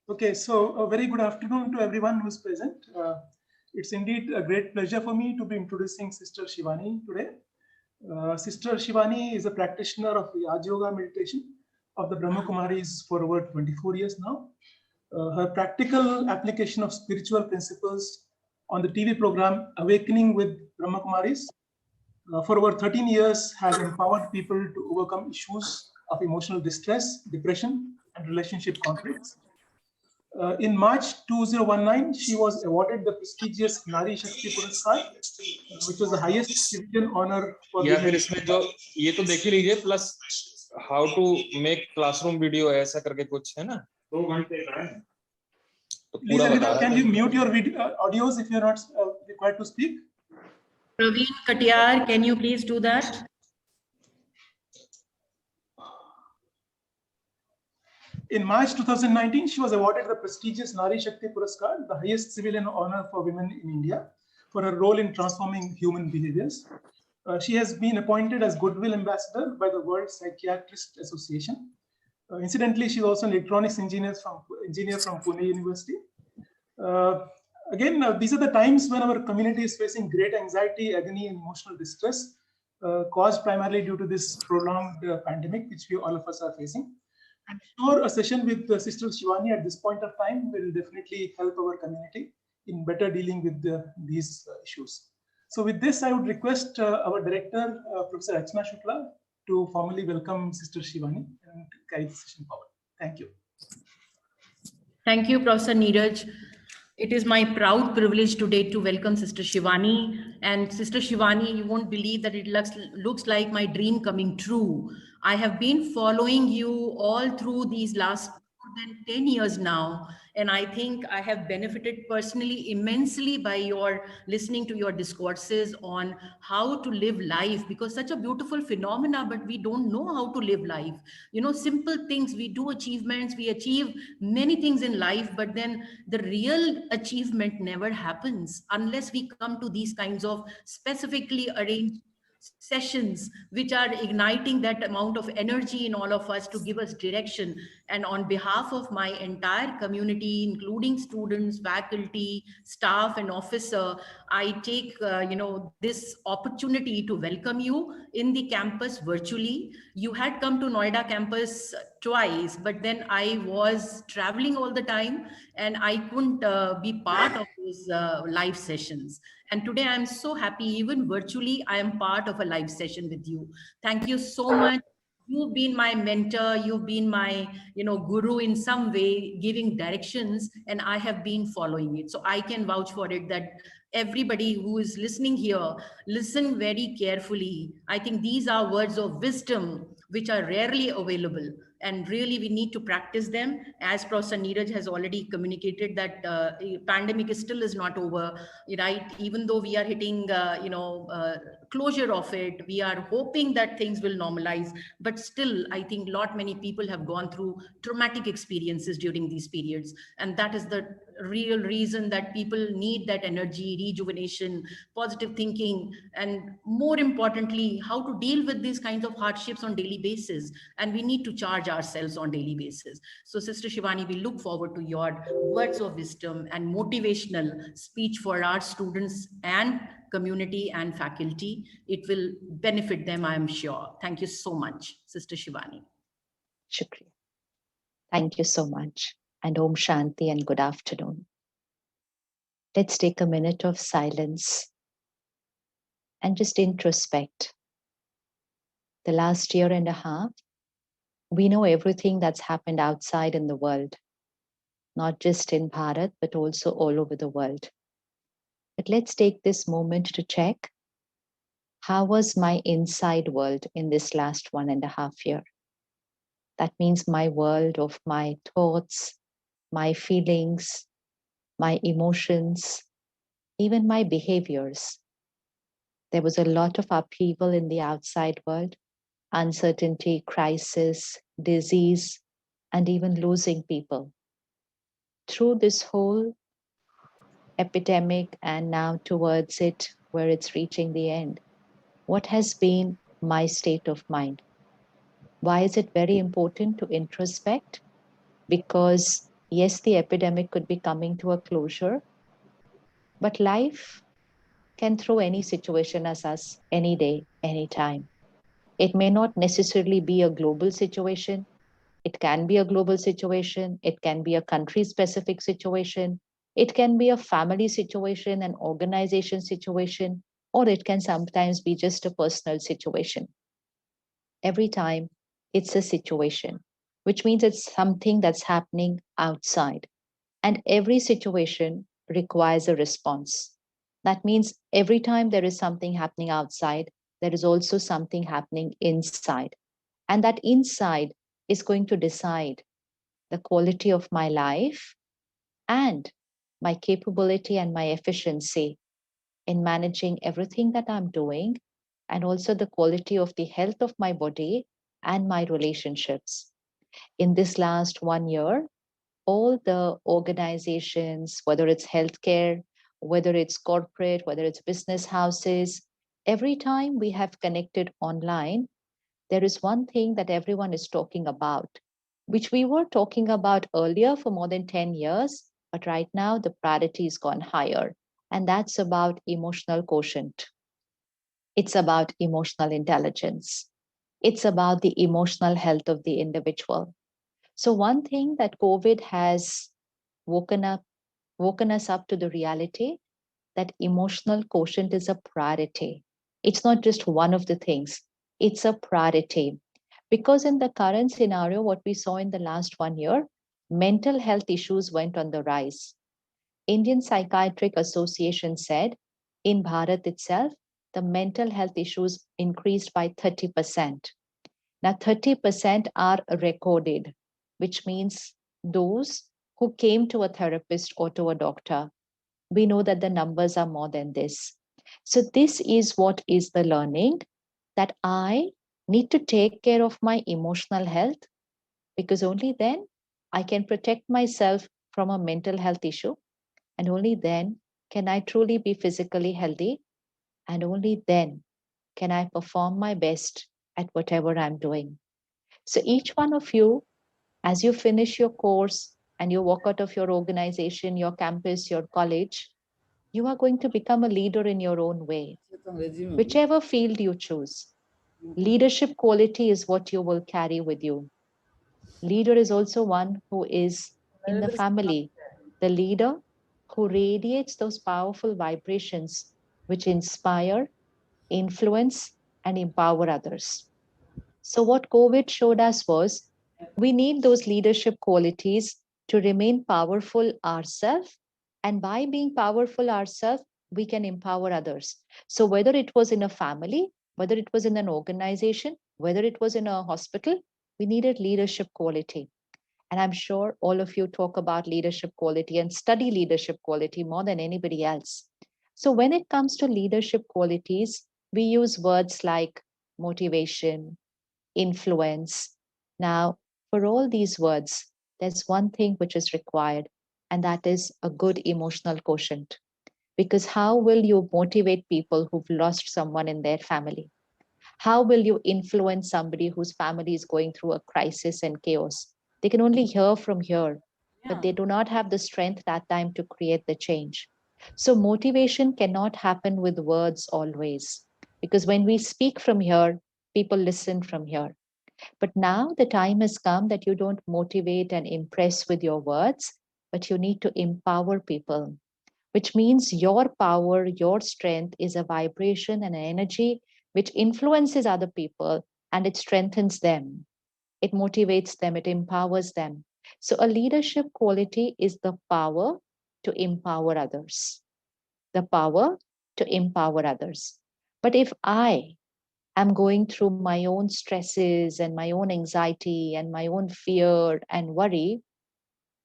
Okay, so a very good afternoon to everyone who's present. It's indeed a great pleasure for me to be introducing Sister Shivani today. Sister Shivani is a practitioner of Raj Yoga meditation of the Brahma Kumaris for over 24 years now. Her practical application of spiritual principles on the TV program Awakening with Brahma Kumaris for over 13 years has empowered people to overcome issues of emotional distress, depression, and relationship conflicts. In March 2019, she was awarded the prestigious Nari Shakti Puraskar, which was the highest civilian honor for या फिर women. इसमें जो ये तो देख ही लीजिए plus how to make classroom video ऐसा करके कुछ है ना 2 घंटे का है तो Please, पूरा बता everyone, रहा can है you mute your audios if you're not required to speak? Praveen Katiyar, can you please do that? In March 2019, she was awarded the prestigious Nari Shakti Puraskar, the highest civilian honor for women in India, for her role in transforming human behaviors. She has been appointed as Goodwill Ambassador by the World Psychiatrist Association. Incidentally, she's also an electronics engineer from Pune University. Again, these are the times when our community is facing great anxiety, agony, and emotional distress, caused primarily due to this prolonged pandemic, which all of us are facing. I'm sure a session with Sister Shivani at this point of time will definitely help our community in better dealing with these issues. So with this, I would request our director, Professor Archana Shukla, to formally welcome Sister Shivani and carry the session forward. Thank you. Thank you, Professor Neeraj. It is my proud privilege today to welcome Sister Shivani. And Sister Shivani, you won't believe that it looks like my dream coming true. I have been following you all through these last more than 10 years now. And I think I have benefited personally immensely by your listening to your discourses on how to live life, because such a beautiful phenomena, but we don't know how to live life. You know, simple things, we do achievements, we achieve many things in life, but then the real achievement never happens unless we come to these kinds of specifically arranged sessions which are igniting that amount of energy in all of us to give us direction. And on behalf of my entire community, including students, faculty, staff, and officer, I take this opportunity to welcome you in the campus virtually. You had come to Noida campus twice, but then I was traveling all the time and I couldn't be part of those live sessions. And today I'm so happy, even virtually, I am part of a live session with you. Thank you so much. You've been my mentor, you've been my guru in some way, giving directions, and I have been following it. So I can vouch for it that everybody who is listening here, listen very carefully. I think these are words of wisdom which are rarely available, and really we need to practice them. As Professor Neeraj has already communicated that pandemic still is not over, right? Even though we are hitting closure of it, we are hoping that things will normalize, but still I think many people have gone through traumatic experiences during these periods, and that is the real reason that people need that energy, rejuvenation, positive thinking, and more importantly, how to deal with these kinds of hardships on daily basis. And we need to charge ourselves on daily basis. So Sister Shivani, we look forward to your words of wisdom and motivational speech for our students and community and faculty. It will benefit them, I am sure. Thank you so much, Sister Shivani. Shukriya. Thank you so much. And Om Shanti and good afternoon. Let's take a minute of silence and just introspect. The last year and a half, we know everything that's happened outside in the world, not just in Bharat, but also all over the world. But let's take this moment to check, how was my inside world in this last 1.5 years? That means my world of my thoughts, my feelings, my emotions, even my behaviors. There was a lot of upheaval in the outside world, uncertainty, crisis, disease, and even losing people. Through this whole epidemic and now towards it, where it's reaching the end, what has been my state of mind? Why is it very important to introspect? Because Yes, the epidemic could be coming to a closure, but life can throw any situation at us any day, any time. It may not necessarily be a global situation. It can be a global situation. It can be a country specific situation. It can be a family situation, an organization situation, or it can sometimes be just a personal situation. Every time it's a situation, which means it's something that's happening outside. And every situation requires a response. That means every time there is something happening outside, there is also something happening inside. And that inside is going to decide the quality of my life and my capability and my efficiency in managing everything that I'm doing, and also the quality of the health of my body and my relationships. In this last 1 year, all the organizations, whether it's healthcare, whether it's corporate, whether it's business houses, every time we have connected online, there is one thing that everyone is talking about, which we were talking about earlier for more than 10 years, but right now the priority has gone higher. And that's about emotional quotient. It's about emotional intelligence. It's about the emotional health of the individual. So one thing that COVID has woken us up to the reality that emotional quotient is a priority. It's not just one of the things, it's a priority. Because in the current scenario, what we saw in the last 1 year, mental health issues went on the rise. Indian Psychiatric Association said in Bharat itself, the mental health issues increased by 30%. Now, 30% are recorded, which means those who came to a therapist or to a doctor. We know that the numbers are more than this. So, this is what is the learning, that I need to take care of my emotional health, because only then I can protect myself from a mental health issue. And only then can I truly be physically healthy. And only then can I perform my best at whatever I'm doing. So, each one of you, as you finish your course and you walk out of your organization, your campus, your college, you are going to become a leader in your own way, whichever field you choose. Leadership quality is what you will carry with you. Leader is also one who is in the family, the leader who radiates those powerful vibrations which inspire, influence, and empower others. So, what COVID showed us was we need those leadership qualities to remain powerful ourselves. And by being powerful ourselves, we can empower others. So, whether it was in a family, whether it was in an organization, whether it was in a hospital, we needed leadership quality. And I'm sure all of you talk about leadership quality and study leadership quality more than anybody else. So, when it comes to leadership qualities, we use words like motivation, influence. Now, for all these words, there's one thing which is required, and that is a good emotional quotient. Because how will you motivate people who've lost someone in their family? How will you influence somebody whose family is going through a crisis and chaos? They can only hear from here, but they do not have the strength that time to create the change. So, motivation cannot happen with words always, because when we speak from here, people listen from here. But now the time has come that you don't motivate and impress with your words, but you need to empower people, which means your power, your strength is a vibration and an energy which influences other people and it strengthens them. It motivates them, it empowers them. So, a leadership quality is the power to empower others. The power to empower others. But if I am going through my own stresses and my own anxiety and my own fear and worry,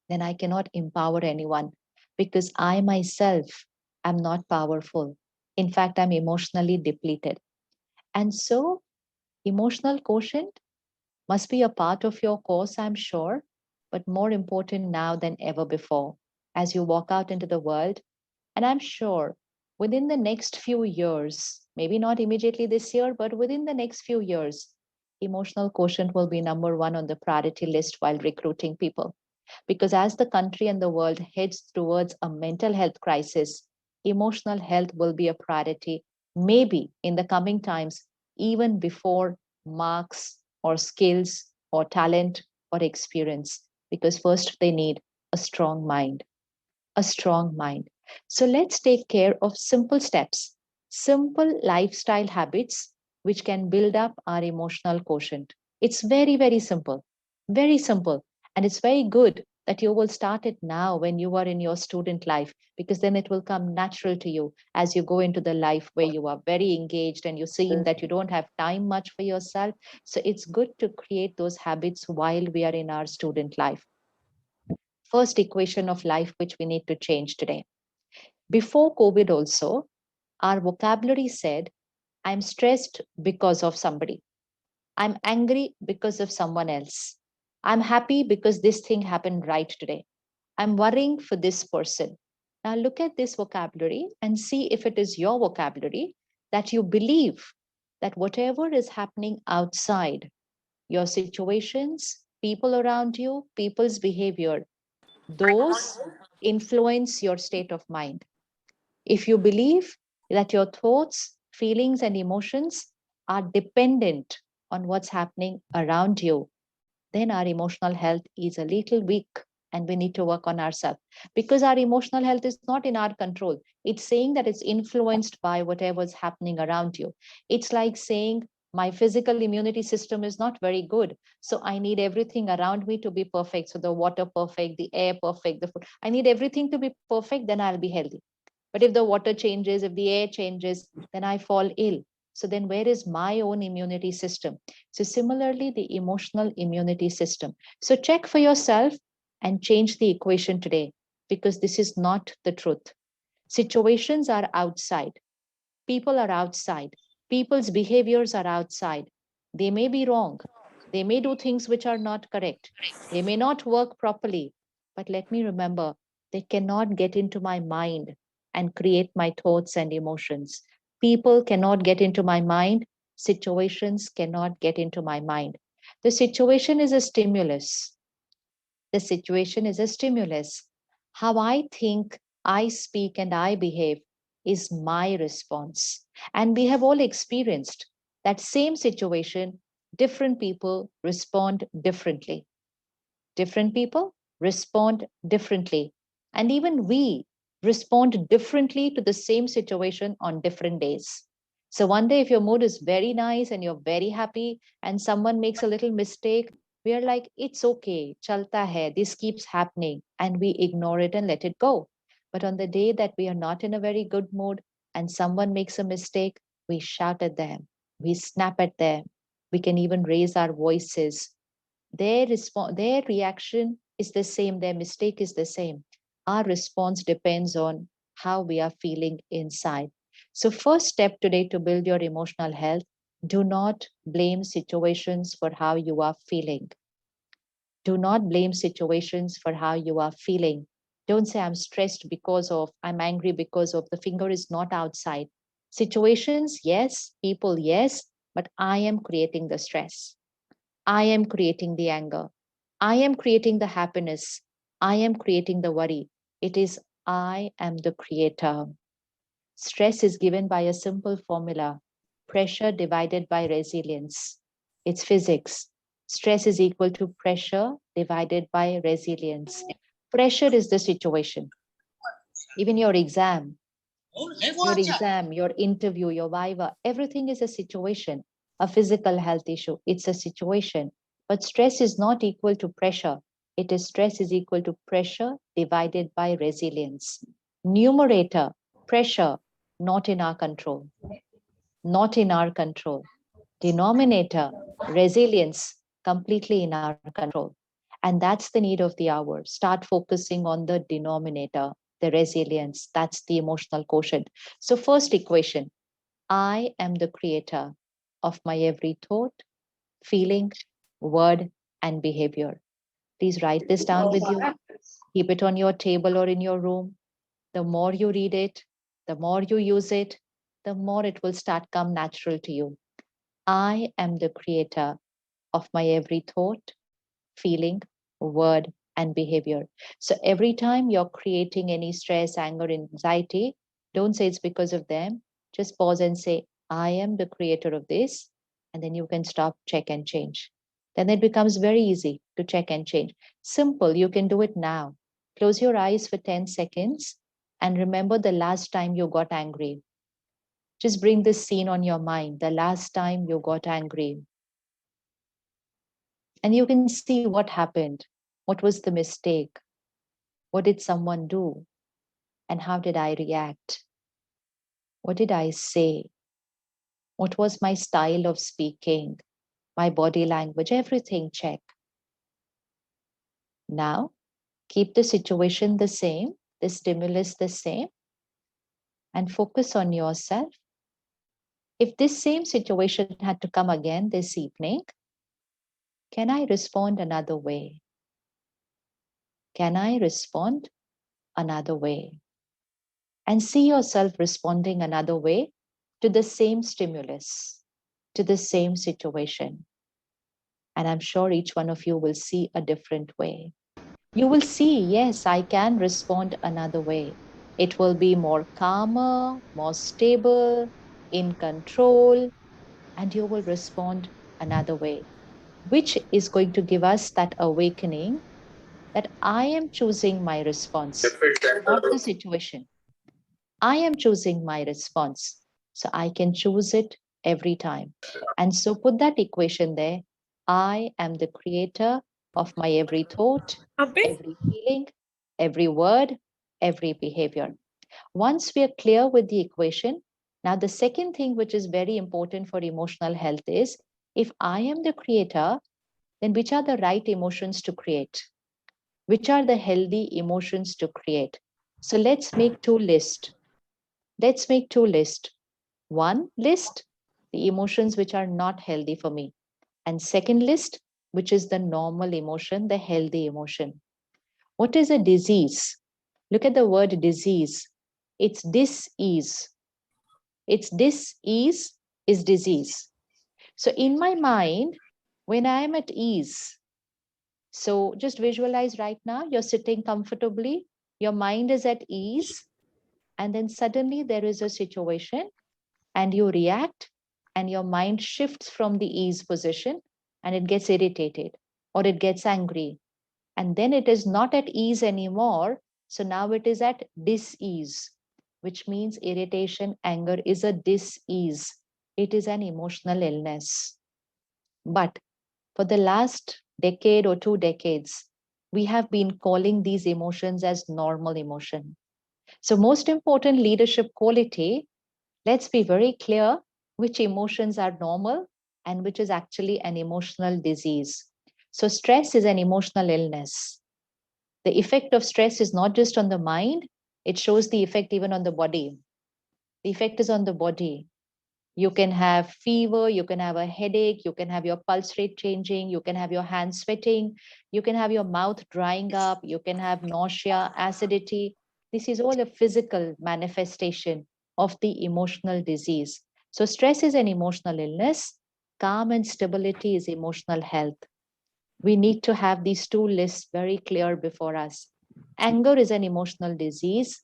then I cannot empower anyone, because I myself am not powerful. In fact, I'm emotionally depleted. And so, emotional quotient must be a part of your course, I'm sure, but more important now than ever before as you walk out into the world. And I'm sure within the next few years, maybe not immediately this year, but within the next few years, emotional quotient will be number one on the priority list while recruiting people. Because as the country and the world heads towards a mental health crisis, emotional health will be a priority, maybe in the coming times, even before marks or skills or talent or experience, because first they need a strong mind, a strong mind. So let's take care of simple steps, simple lifestyle habits, which can build up our emotional quotient. It's very, very simple, very simple. And it's very good that you will start it now when you are in your student life, because then it will come natural to you as you go into the life where you are very engaged and you seem that you don't have time much for yourself. So it's good to create those habits while we are in our student life. First equation of life which we need to change today. Before COVID also, our vocabulary said, I'm stressed because of somebody. I'm angry because of someone else. I'm happy because this thing happened right today. I'm worrying for this person. Now look at this vocabulary and see if it is your vocabulary, that you believe that whatever is happening outside, your situations, people around you, people's behavior, those influence your state of mind. If you believe that your thoughts, feelings, and emotions are dependent on what's happening around you, then our emotional health is a little weak and we need to work on ourselves, because our emotional health is not in our control. It's saying that it's influenced by whatever's happening around you. It's like saying, my physical immunity system is not very good, so I need everything around me to be perfect. So the water perfect, the air perfect, the food, I need everything to be perfect, then I'll be healthy. But if the water changes, if the air changes, then I fall ill. So then where is my own immunity system? So similarly, the emotional immunity system. So check for yourself and change the equation today, because this is not the truth. Situations are outside. People are outside. People's behaviors are outside. They may be wrong. They may do things which are not correct. They may not work properly. But let me remember, they cannot get into my mind and create my thoughts and emotions. People cannot get into my mind. Situations cannot get into my mind. The situation is a stimulus. The situation is a stimulus. How I think, I speak, and I behave is my response. And we have all experienced that same situation, different people respond differently. Different people respond differently. And even we respond differently to the same situation on different days. So one day, if your mood is very nice and you're very happy, and someone makes a little mistake, we are like, it's okay, chalta hai, this keeps happening, and we ignore it and let it go. But on the day that we are not in a very good mood and someone makes a mistake, we shout at them, we snap at them, we can even raise our voices. Their reaction is the same, their mistake is the same. Our response depends on how we are feeling inside. So first step today to build your emotional health, do not blame situations for how you are feeling. Do not blame situations for how you are feeling. Don't say, I'm stressed because of, I'm angry because of, the finger is not outside. Situations, yes. People, yes. But I am creating the stress. I am creating the anger. I am creating the happiness. I am creating the worry. It is I am the creator. Stress is given by a simple formula, pressure divided by resilience. It's physics. Stress is equal to pressure divided by resilience. Pressure is the situation. Even your exam, your interview, your viva, everything is a situation. A physical health issue, it's a situation. But stress is not equal to pressure. It is stress is equal to pressure divided by resilience. Numerator, pressure, not in our control. Not in our control. Denominator, resilience, completely in our control. And that's the need of the hour. Start focusing on the denominator, the resilience. That's the emotional quotient. So, first equation, I am the creator of my every thought, feeling, word, and behavior. Please write this down with you. Keep it on your table or in your room. The more you read it, the more you use it, the more it will start come natural to you. I am the creator of my every thought, feeling, word, and behavior. So every time you're creating any stress, anger, anxiety, don't say it's because of them. Just pause and say, I am the creator of this. And then you can stop, check, and change. Then it becomes very easy to check and change. Simple, you can do it now. Close your eyes for 10 seconds and remember the last time you got angry. Just bring this scene on your mind, the last time you got angry. And you can see what happened. What was the mistake? What did someone do? And how did I react? What did I say? What was my style of speaking? My body language, everything check. Now, keep the situation the same, the stimulus the same, and focus on yourself. If this same situation had to come again this evening, can I respond another way? Can I respond another way? And see yourself responding another way to the same stimulus, to the same situation. And I'm sure each one of you will see a different way. You will see, yes, I can respond another way. It will be more calmer, more stable, in control, and you will respond another way, which is going to give us that awakening that I am choosing my response, not the situation. I am choosing my response. So I can choose it every time. And so put that equation there. I am the creator of my every thought, every feeling, every word, every behavior. Once we are clear with the equation, now the second thing which is very important for emotional health is, if I am the creator, then which are the right emotions to create? Which are the healthy emotions to create? So let's make two lists. Let's make two lists. One list, the emotions which are not healthy for me. And second list, which is the normal emotion, the healthy emotion. What is a disease? Look at the word disease. It's dis-ease. It's dis-ease is disease. So in my mind, when I am at ease, so just visualize right now, you're sitting comfortably, your mind is at ease, and then suddenly there is a situation and you react and your mind shifts from the ease position and it gets irritated or it gets angry. And then it is not at ease anymore. So now it is at dis-ease, which means irritation, anger is a dis-ease. It is an emotional illness. But for the last decade or 2 decades, we have been calling these emotions as normal emotion. So most important leadership quality, let's be very clear which emotions are normal and which is actually an emotional disease. So stress is an emotional illness. The effect of stress is not just on the mind, it shows the effect even on the body. The effect is on the body. You can have fever, you can have a headache, you can have your pulse rate changing, you can have your hands sweating, you can have your mouth drying up, you can have nausea, acidity. This is all a physical manifestation of the emotional disease. So stress is an emotional illness. Calm and stability is emotional health. We need to have these two lists very clear before us. Anger is an emotional disease.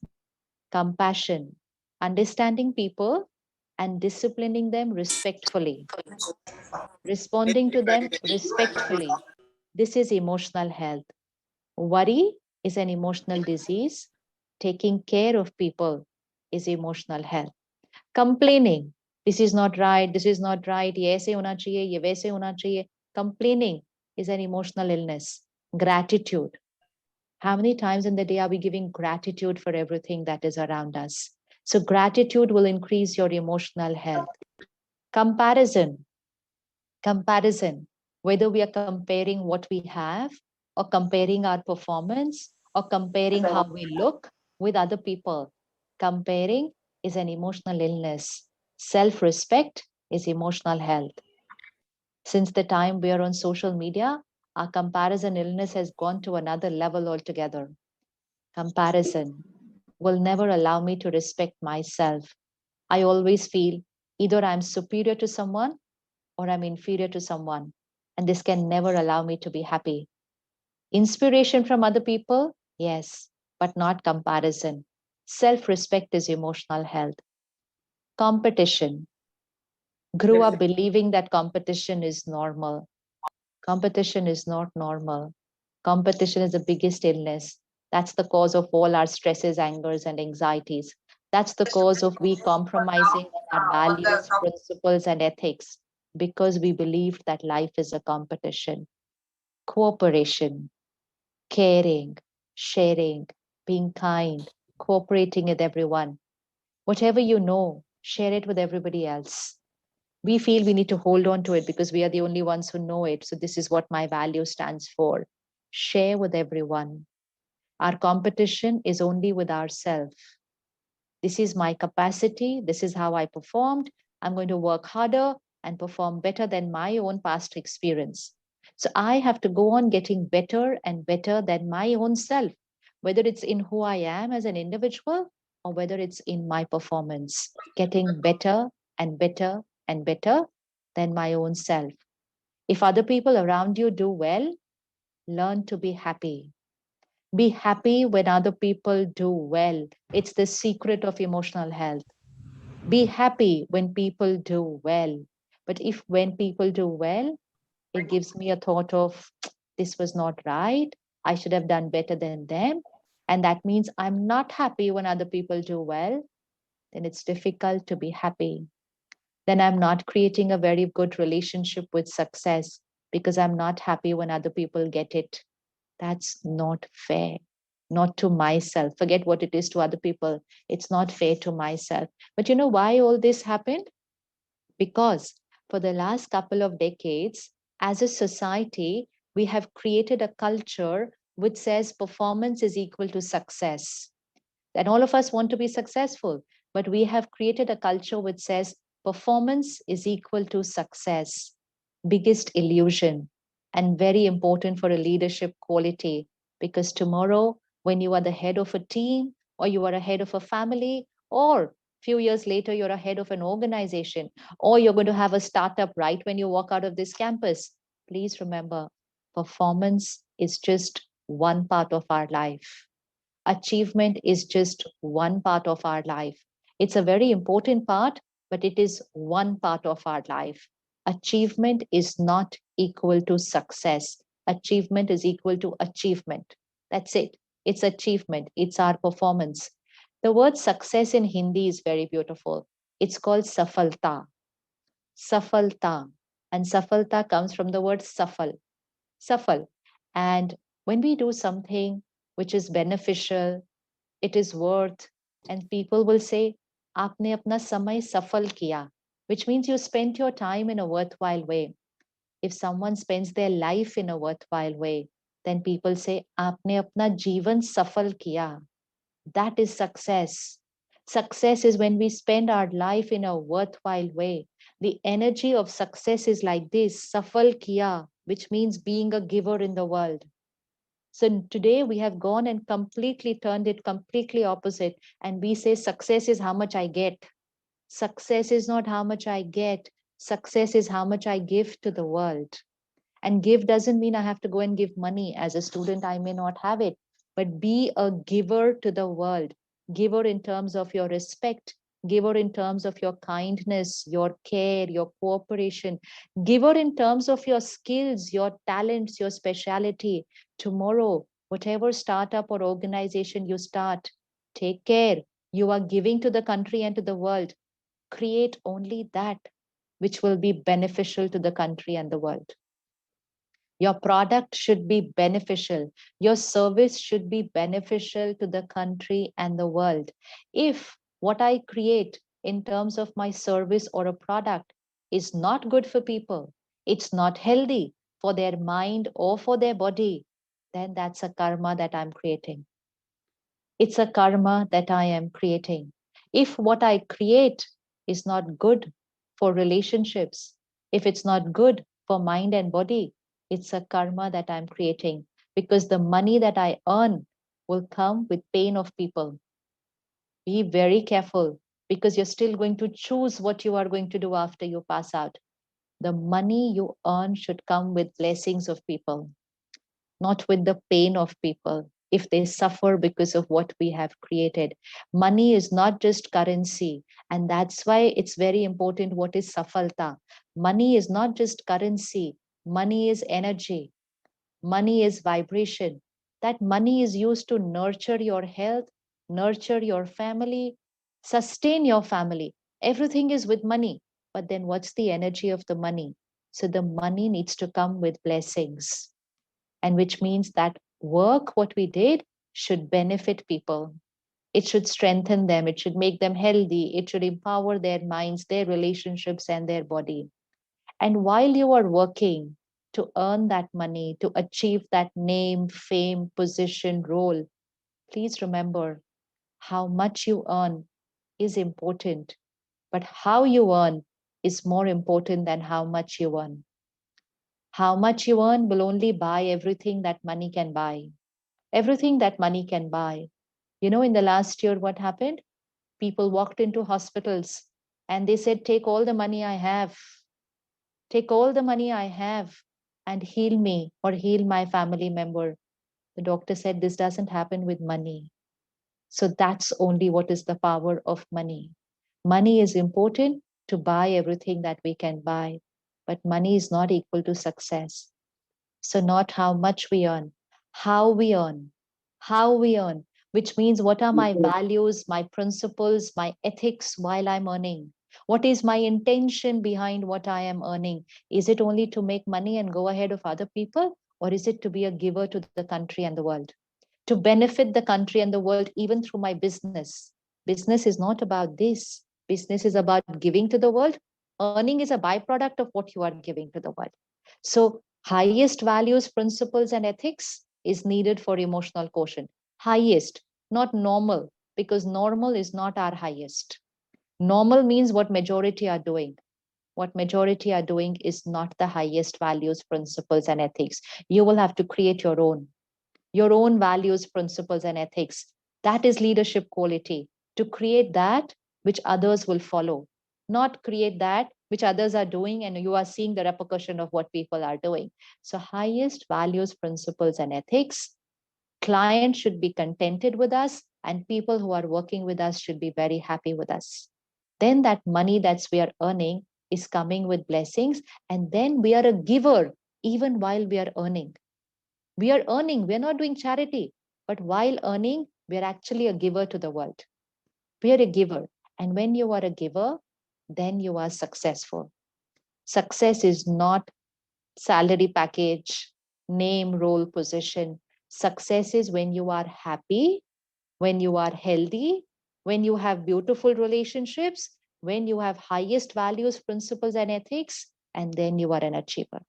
Compassion, understanding people and disciplining them respectfully, responding to them respectfully. This is emotional health. Worry is an emotional disease. Taking care of people is emotional health. Complaining, this is not right, this is not right, ye aise hona chahiye, ye waise hona chahiye. Complaining is an emotional illness. Gratitude. How many times in the day are we giving gratitude for everything that is around us? So gratitude will increase your emotional health. Comparison, whether we are comparing what we have or comparing our performance or comparing how we look with other people. Comparing is an emotional illness. Self-respect is emotional health. Since the time we are on social media, our comparison illness has gone to another level altogether. Comparison will never allow me to respect myself. I always feel either I'm superior to someone or I'm inferior to someone. And this can never allow me to be happy. Inspiration from other people, yes, but not comparison. Self-respect is emotional health. Competition. Grew up believing that competition is normal. Competition is not normal. Competition is the biggest illness. That's the cause of all our stresses, angers, and anxieties. That's the cause of we compromising our values, principles, and ethics because we believed that life is a competition. Cooperation, caring, sharing, being kind, cooperating with everyone. Whatever you know, share it with everybody else. We feel we need to hold on to it because we are the only ones who know it. So this is what my value stands for. Share with everyone. Our competition is only with ourselves. This is my capacity. This is how I performed. I'm going to work harder and perform better than my own past experience. So I have to go on getting better and better than my own self, whether it's in who I am as an individual or whether it's in my performance, getting better and better and better than my own self. If other people around you do well, learn to be happy. Be happy when other people do well. It's the secret of emotional health. Be happy when people do well. But if when people do well, it gives me a thought of this was not right. I should have done better than them. And that means I'm not happy when other people do well. Then it's difficult to be happy. Then I'm not creating a very good relationship with success because I'm not happy when other people get it. That's not fair. Not to myself. Forget what it is to other people. It's not fair to myself. But you know why all this happened? Because for the last couple of decades, as a society, we have created a culture which says performance is equal to success. And all of us want to be successful, but we have created a culture which says performance is equal to success. Biggest illusion and very important for a leadership quality, because tomorrow, when you are the head of a team or you are a head of a family, or few years later, you're a head of an organization, or you're going to have a startup right when you walk out of this campus, please remember, performance is just one part of our life. Achievement is just one part of our life. It's a very important part, but it is one part of our life. Achievement is not equal to success. Achievement is equal to achievement. That's it. It's achievement. It's our performance. The word success in Hindi is very beautiful. It's called safalta. Safalta. And safalta comes from the word safal. Safal. And when we do something which is beneficial, it is worth, and people will say, Aapne apna samay safal kiya, which means you spent your time in a worthwhile way. If someone spends their life in a worthwhile way, then people say, Aapne apna jeevan safal kiya. That is success. Success is when we spend our life in a worthwhile way. The energy of success is like this, safal kiya, which means being a giver in the world. So today we have gone and completely turned it completely opposite. And we say success is how much I get. Success is not how much I get. Success is how much I give to the world. And give doesn't mean I have to go and give money. As a student, I may not have it, but be a giver to the world. Giver in terms of your respect, giver in terms of your kindness, your care, your cooperation, giver in terms of your skills, your talents, your speciality. Tomorrow, whatever startup or organization you start, take care. You are giving to the country and to the world. Create only that which will be beneficial to the country and the world. Your product should be beneficial. Your service should be beneficial to the country and the world. If what I create in terms of my service or a product is not good for people, it's not healthy for their mind or for their body, then that's a karma that I'm creating. It's a karma that I am creating. If what I create is not good for relationships, if it's not good for mind and body, it's a karma that I'm creating, because the money that I earn will come with pain of people. Be very careful, because you're still going to choose what you are going to do after you pass out. The money you earn should come with blessings of people. not with the pain of people if they suffer because of what we have created. Money is not just currency, and that's why it's very important what is safalta. Money is not just currency, money is energy, money is vibration. That money is used to nurture your health, nurture your family, sustain your family. Everything is with money. But then what's the energy of the money? So the money needs to come with blessings, and which means that work, what we did, should benefit people. It should strengthen them. It should make them healthy. It should empower their minds, their relationships, and their body. And while you are working to earn that money, to achieve that name, fame, position, role, please remember how much you earn is important, but how you earn is more important than how much you earn. How much you earn will only buy everything that money can buy. Everything that money can buy. You know, in the last year, what happened? People walked into hospitals and they said, take all the money I have, take all the money I have and heal me or heal my family member. The doctor said, this doesn't happen with money. So that's only what is the power of money. Money is important to buy everything that we can buy, but money is not equal to success. So not how much we earn, how we earn, how we earn, which means what are my values, my principles, my ethics while I'm earning? What is my intention behind what I am earning? Is it only to make money and go ahead of other people? Or is it to be a giver to the country and the world? To benefit the country and the world, even through my business. Business is not about this. Business is about giving to the world. Earning is a byproduct of what you are giving to the world. So highest values, principles, and ethics is needed for emotional quotient. Highest, not normal, because normal is not our highest. Normal means what majority are doing. What majority are doing is not the highest values, principles, and ethics. You will have to create your own values, principles, and ethics. That is leadership quality, to create that which others will follow, not create that which others are doing and you are seeing the repercussion of what people are doing. So highest values, principles, and ethics. Clients should be contented with us, and people who are working with us should be very happy with us. Then that money that we are earning is coming with blessings, and then we are a giver even while we are earning. We are earning, we're not doing charity, but while earning, we're actually a giver to the world. We are a giver. And when you are a giver, then you are successful. Success is not salary package, name, role, position. Success is when you are happy, when you are healthy, when you have beautiful relationships, when you have highest values, principles, and ethics, and then you are an achiever.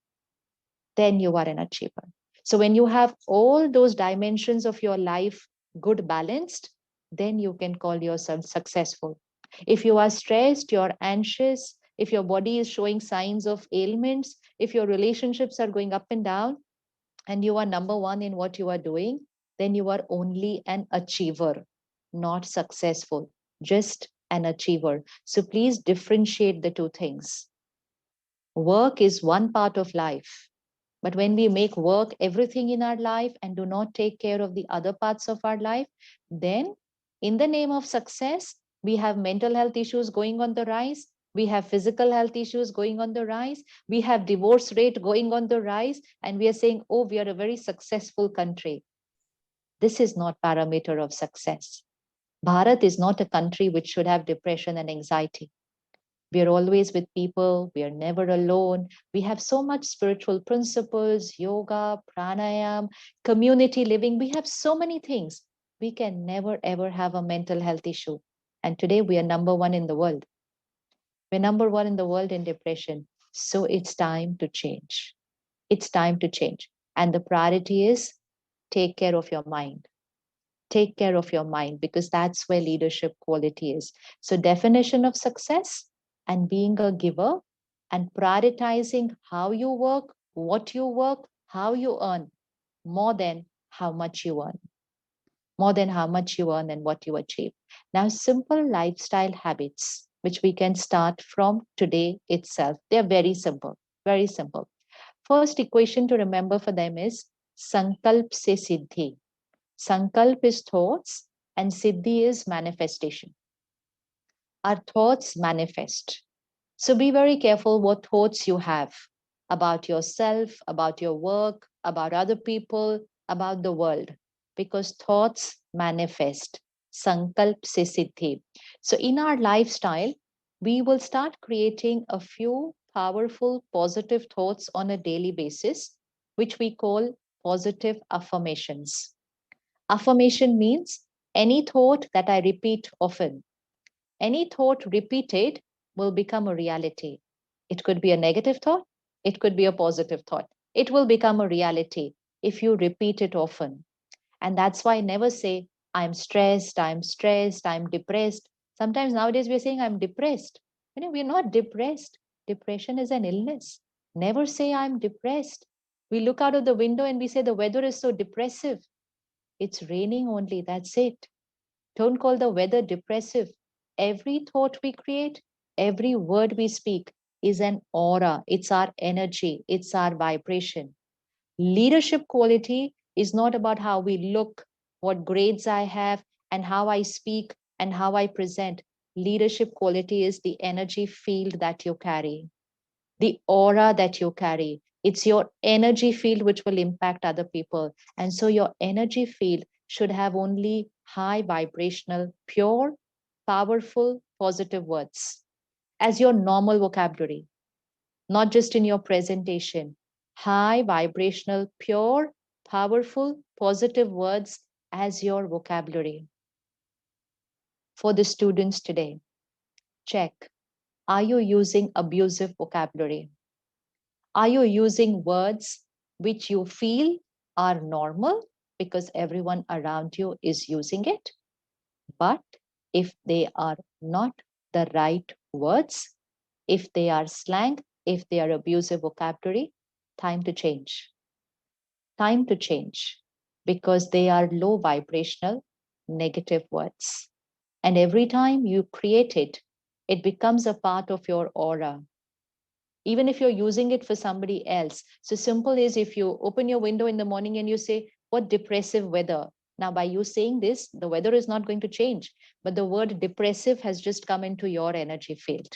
Then you are an achiever. So when you have all those dimensions of your life good balanced, then you can call yourself successful. If you are stressed, you're anxious, if your body is showing signs of ailments, if your relationships are going up and down, and you are number one in what you are doing, then you are only an achiever, not successful, just an achiever. So please differentiate the two things. Work is one part of life. But when we make work everything in our life and do not take care of the other parts of our life, then in the name of success, we have mental health issues going on the rise. We have physical health issues going on the rise. We have divorce rate going on the rise. And we are saying, oh, we are a very successful country. This is not parameter of success. Bharat is not a country which should have depression and anxiety. We are always with people. We are never alone. We have so much spiritual principles, yoga, pranayam, community living. We have so many things. We can never, ever have a mental health issue. And today we are number one in the world. We're number one in the world in depression. So it's time to change. It's time to change. And the priority is take care of your mind. Take care of your mind, because that's where leadership quality is. So definition of success and being a giver and prioritizing how you work, what you work, how you earn, more than how much you earn, more than how much you earn and what you achieve. Now, simple lifestyle habits, which we can start from today itself. They're very simple, very simple. First equation to remember for them is Sankalp se siddhi. Sankalp is thoughts and siddhi is manifestation. Our thoughts manifest. So be very careful what thoughts you have about yourself, about your work, about other people, about the world, because thoughts manifest. Sankalp se siddhi. So in our lifestyle, we will start creating a few powerful positive thoughts on a daily basis, which we call positive affirmations. Affirmation means any thought that I repeat often. Any thought repeated will become a reality. It could be a negative thought, it could be a positive thought. It will become a reality if you repeat it often. And that's why I never say, I'm stressed, I'm depressed. Sometimes nowadays we're saying, I'm depressed. We're not depressed. Depression is an illness. Never say, I'm depressed. We look out of the window and we say, the weather is so depressive. It's raining only, that's it. Don't call the weather depressive. Every thought we create, every word we speak is an aura. It's our energy, it's our vibration. Leadership quality is not about how we look, what grades I have, and how I speak and how I present. Leadership quality is the energy field that you carry, the aura that you carry. It's your energy field which will impact other people. And so your energy field should have only high vibrational, pure, powerful, positive words as your normal vocabulary, not just in your presentation. High vibrational, pure, powerful, positive words as your vocabulary. For the students today, check. Are you using abusive vocabulary? Are you using words which you feel are normal because everyone around you is using it? But if they are not the right words, if they are slang, if they are abusive vocabulary, time to change. Time to change because they are low vibrational, negative words. And every time you create it, it becomes a part of your aura. Even if you're using it for somebody else. So simple is if you open your window in the morning and you say, what depressive weather. Now, by you saying this, the weather is not going to change, but the word depressive has just come into your energy field,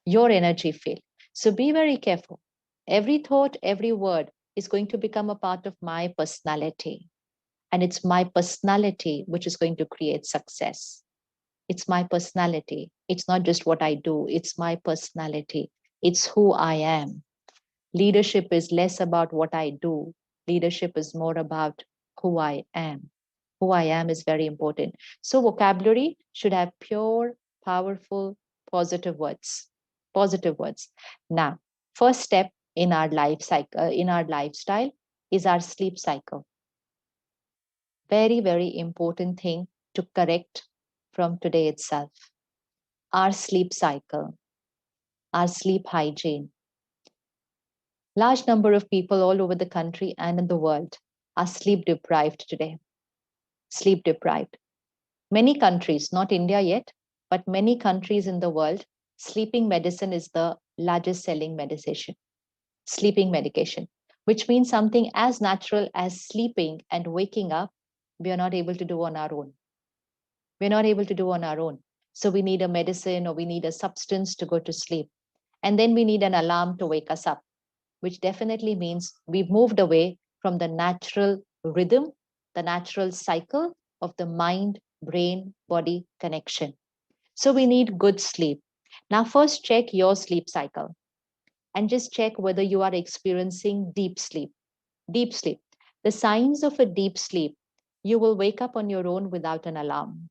your energy field. So be very careful. Every thought, every word is going to become a part of my personality. And it's my personality which is going to create success. It's my personality. It's not just what I do, it's my personality. It's who I am. Leadership is less about what I do. Leadership is more about who I am. Who I am is very important. So vocabulary should have pure, powerful, positive words. Positive words. Now, first step in our life cycle, in our lifestyle, is our sleep cycle. Very, very important thing to correct from today itself. Our sleep cycle, our sleep hygiene. Large number of people all over the country and in the world are sleep deprived today. Sleep deprived. Many countries, not India yet, but many countries in the world, sleeping medicine is the largest selling medication. Sleeping medication, which means something as natural as sleeping and waking up, we are not able to do on our own. We're not able to do on our own. So we need a medicine or we need a substance to go to sleep. And then we need an alarm to wake us up, which definitely means we've moved away from the natural rhythm, the natural cycle of the mind, brain, body connection. So we need good sleep. Now, first check your sleep cycle and just check whether you are experiencing deep sleep. Deep sleep. The signs of a deep sleep, you will wake up on your own without an alarm.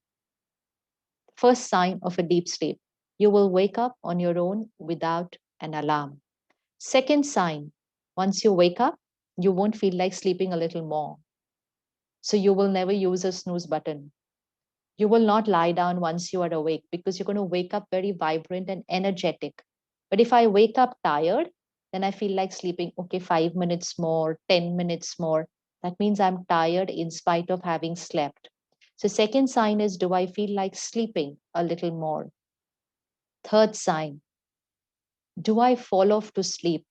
First sign of a deep sleep, you will wake up on your own without an alarm. Second sign, once you wake up, you won't feel like sleeping a little more. So you will never use a snooze button. You will not lie down once you are awake because you're going to wake up very vibrant and energetic. But if I wake up tired, then I feel like sleeping, okay, 5 minutes more, 10 minutes more. That means I'm tired in spite of having slept. So second sign is, do I feel like sleeping a little more? Third sign, do I fall off to sleep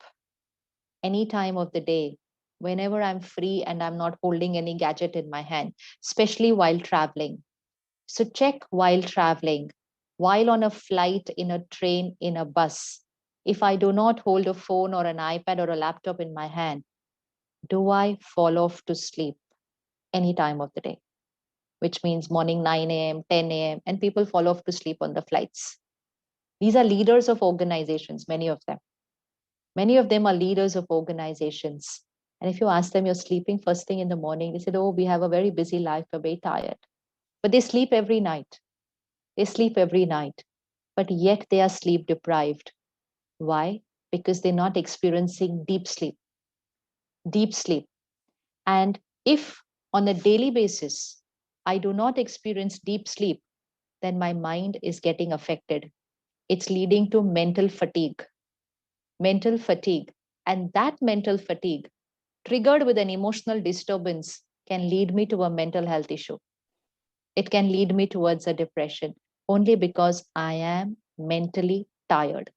any time of the day whenever I'm free and I'm not holding any gadget in my hand, especially while traveling. So check while traveling, while on a flight, in a train, in a bus. If I do not hold a phone or an iPad or a laptop in my hand, do I fall off to sleep any time of the day? Which means morning 9 a.m., 10 a.m., and people fall off to sleep on the flights. These are leaders of organizations, many of them. Many of them are leaders of organizations. And if you ask them, you're sleeping first thing in the morning, they said, oh, we have a very busy life, we're very tired. But they sleep every night. They sleep every night. But yet they are sleep deprived. Why? Because they're not experiencing deep sleep. Deep sleep. And if on a daily basis, I do not experience deep sleep, then my mind is getting affected. It's leading to mental fatigue. Mental fatigue. And that mental fatigue, triggered with an emotional disturbance, can lead me to a mental health issue. It can lead me towards a depression only because I am mentally tired.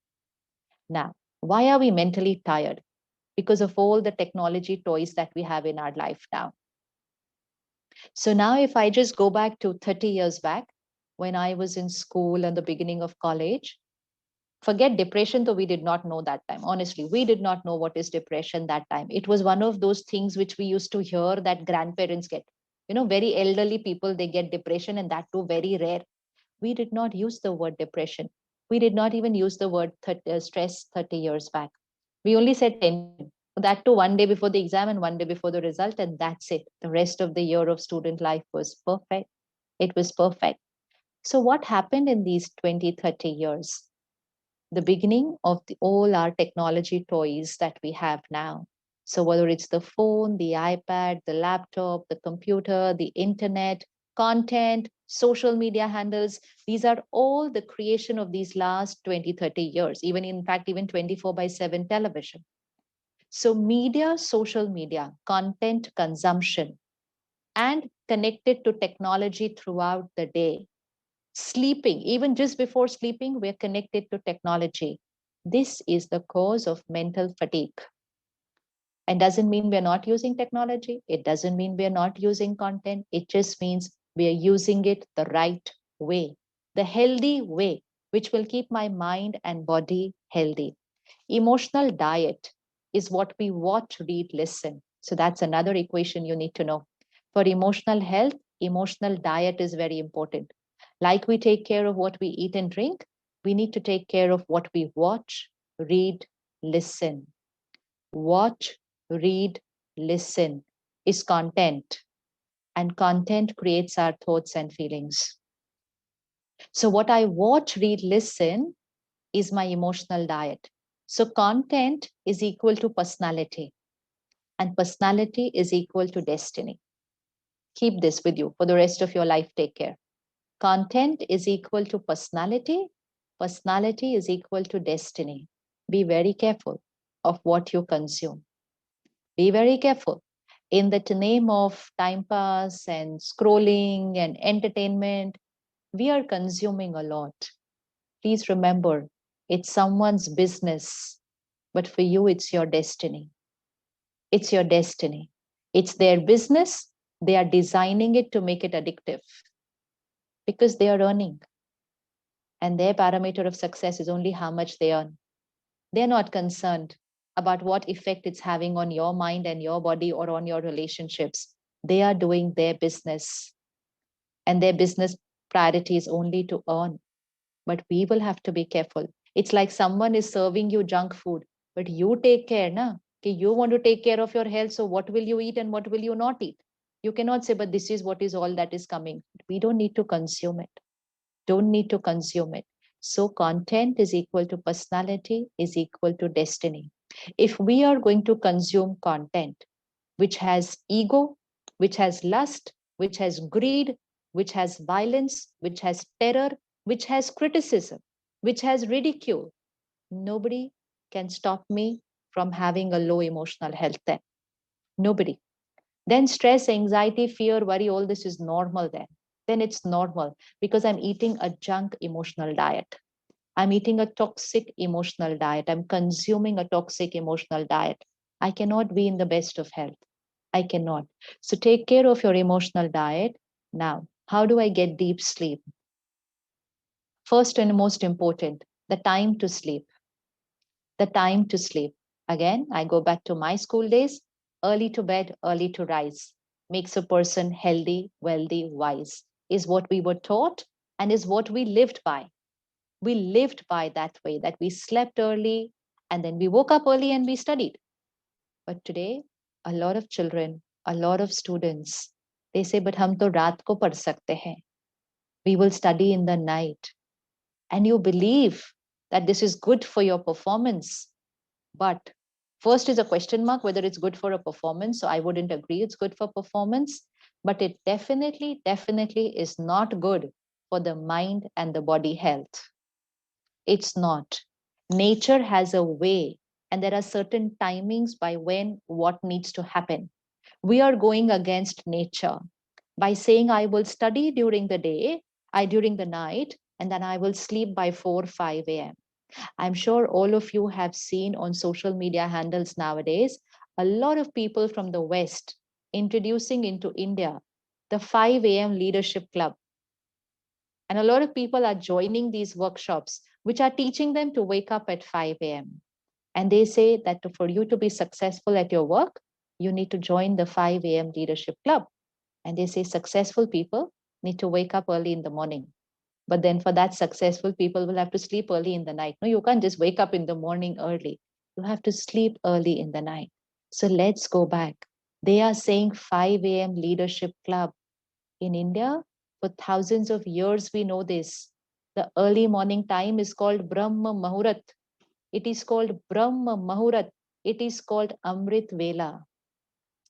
Now, why are we mentally tired? Because of all the technology toys that we have in our life now. So now if I just go back to 30 years back, when I was in school and the beginning of college, forget depression, though we did not know that time. Honestly, we did not know what is depression that time. It was one of those things which we used to hear that grandparents get. You know, very elderly people, they get depression, and that too very rare. We did not use the word depression. We did not even use the word stress 30 years back. We only said tension. That too one day before the exam and one day before the result, and that's it. The rest of the year of student life was perfect. It was perfect. So what happened in these 20, 30 years? The beginning of all our technology toys that we have now. So whether it's the phone, the iPad, the laptop, the computer, the internet, content, social media handles, these are all the creation of these last 20, 30 years, even in fact, even 24/7 television. So media, social media, content consumption, and connected to technology throughout the day. Sleeping, even just before sleeping, we're connected to technology. This is the cause of mental fatigue. And doesn't mean we're not using technology. It doesn't mean we're not using content. It just means we are using it the right way, the healthy way, which will keep my mind and body healthy. Emotional diet is what we watch, read, listen. So that's another equation you need to know. For emotional health, emotional diet is very important. Like we take care of what we eat and drink, we need to take care of what we watch, read, listen. Watch, read, listen is content, and content creates our thoughts and feelings. So what I watch, read, listen is my emotional diet. So content is equal to personality, and personality is equal to destiny. Keep this with you for the rest of your life. Take care. Content is equal to personality. Personality is equal to destiny. Be very careful of what you consume. Be very careful. In the name of time pass and scrolling and entertainment, we are consuming a lot. Please remember, it's someone's business, but for you, it's your destiny. It's your destiny. It's their business. They are designing it to make it addictive because they are earning. And their parameter of success is only how much they earn. They're not concerned about what effect it's having on your mind and your body or on your relationships. They are doing their business, and their business priority is only to earn. But we will have to be careful. It's like someone is serving you junk food, but you take care, na? Okay, you want to take care of your health, so what will you eat and what will you not eat? You cannot say, but this is what is all that is coming. We don't need to consume it. Don't need to consume it. So content is equal to personality is equal to destiny. If we are going to consume content which has ego, which has lust, which has greed, which has violence, which has terror, which has criticism, which has ridicule, nobody can stop me from having a low emotional health then. Nobody. Then stress, anxiety, fear, worry, all this is normal then. Then it's normal because I'm eating a junk emotional diet. I'm eating a toxic emotional diet. I'm consuming a toxic emotional diet. I cannot be in the best of health. I cannot. So take care of your emotional diet. Now, how do I get deep sleep? First and most important, the time to sleep. The time to sleep. Again, I go back to my school days. Early to bed, early to rise makes a person healthy, wealthy, wise, is what we were taught and is what we lived by. We lived by that way, that we slept early and then we woke up early and we studied. But today, a lot of children, a lot of students, they say, but hum to raat ko padh sakte hain. We will study in the night. And you believe that this is good for your performance. But first is a question mark whether it's good for a performance. So I wouldn't agree it's good for performance. But it definitely is not good for the mind and the body health. It's not. Nature has a way, and there are certain timings by when what needs to happen. We are going against nature by saying, I will study during the day, during the night, and then I will sleep by 4, 5 a.m. I'm sure all of you have seen on social media handles nowadays, a lot of people from the West introducing into India the 5 a.m. leadership club. And a lot of people are joining these workshops, which are teaching them to wake up at 5 a.m. And they say that for you to be successful at your work, you need to join the 5 a.m. leadership club. And they say successful people need to wake up early in the morning. But then for that, successful people will have to sleep early in the night. No, you can't just wake up in the morning early. You have to sleep early in the night. So let's go back. They are saying 5 a.m. leadership club. In India, for thousands of years, we know this. The early morning time is called Brahma Muhurat. It is called Brahma Muhurat. It is called Amrit Vela.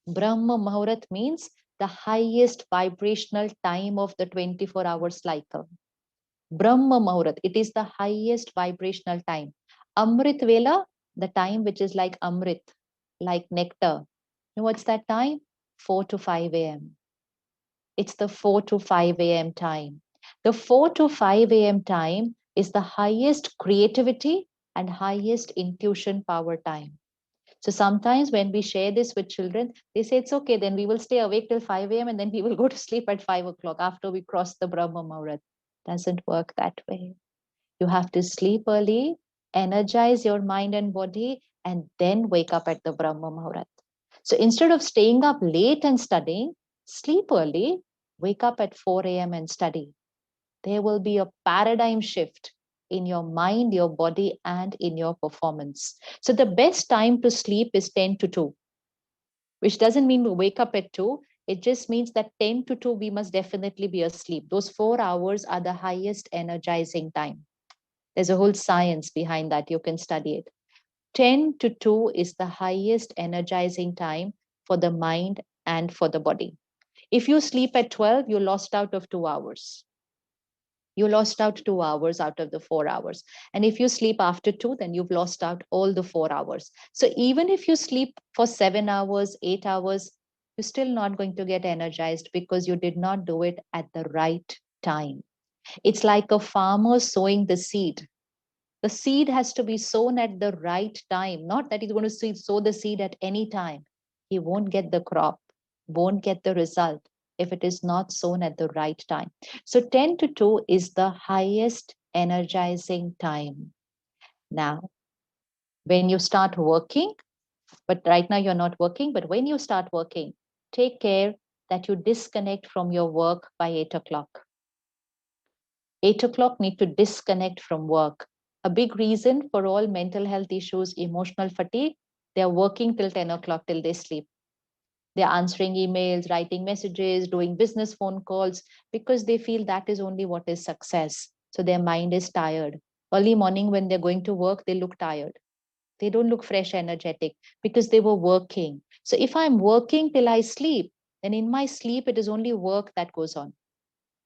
Brahma Muhurat means the highest vibrational time of the 24-hour cycle. Brahma Muhurat, it is the highest vibrational time. Amrit Vela, the time which is like Amrit, like nectar. You know what's that time? 4 to 5 a.m. It's the 4 to 5 a.m. time. The 4 to 5 a.m. time is the highest creativity and highest intuition power time. So sometimes when we share this with children, they say, it's okay, then we will stay awake till 5 a.m. and then we will go to sleep at 5 o'clock after we cross the Brahma Muhurat. Doesn't work that way. You have to sleep early, energize your mind and body, and then wake up at the Brahma Muhurat. So instead of staying up late and studying, sleep early, wake up at 4 a.m. and study. There will be a paradigm shift in your mind, your body, and in your performance. So the best time to sleep is 10 to 2, which doesn't mean we wake up at 2. It just means that 10 to 2, we must definitely be asleep. Those 4 hours are the highest energizing time. There's a whole science behind that. You can study it. 10 to 2 is the highest energizing time for the mind and for the body. If you sleep at 12, you lost out of 2 hours. You lost out 2 hours out of the 4 hours. And if you sleep after 2, then you've lost out all the 4 hours. So even if you sleep for 7 hours, 8 hours, you're still not going to get energized because you did not do it at the right time. It's like a farmer sowing the seed. The seed has to be sown at the right time, not that he's going to sow the seed at any time. He won't get the crop, won't get the result if it is not sown at the right time. So 10 to 2 is the highest energizing time. Now, when you start working, but right now you're not working, but when you start working, take care that you disconnect from your work by 8 o'clock. 8 o'clock need to disconnect from work. A big reason for all mental health issues, emotional fatigue, they're working till 10 o'clock till they sleep. They're answering emails, writing messages, doing business phone calls because they feel that is only what is success. So their mind is tired. Early morning when they're going to work, they look tired. They don't look fresh, energetic because they were working. So if I'm working till I sleep, then in my sleep, it is only work that goes on.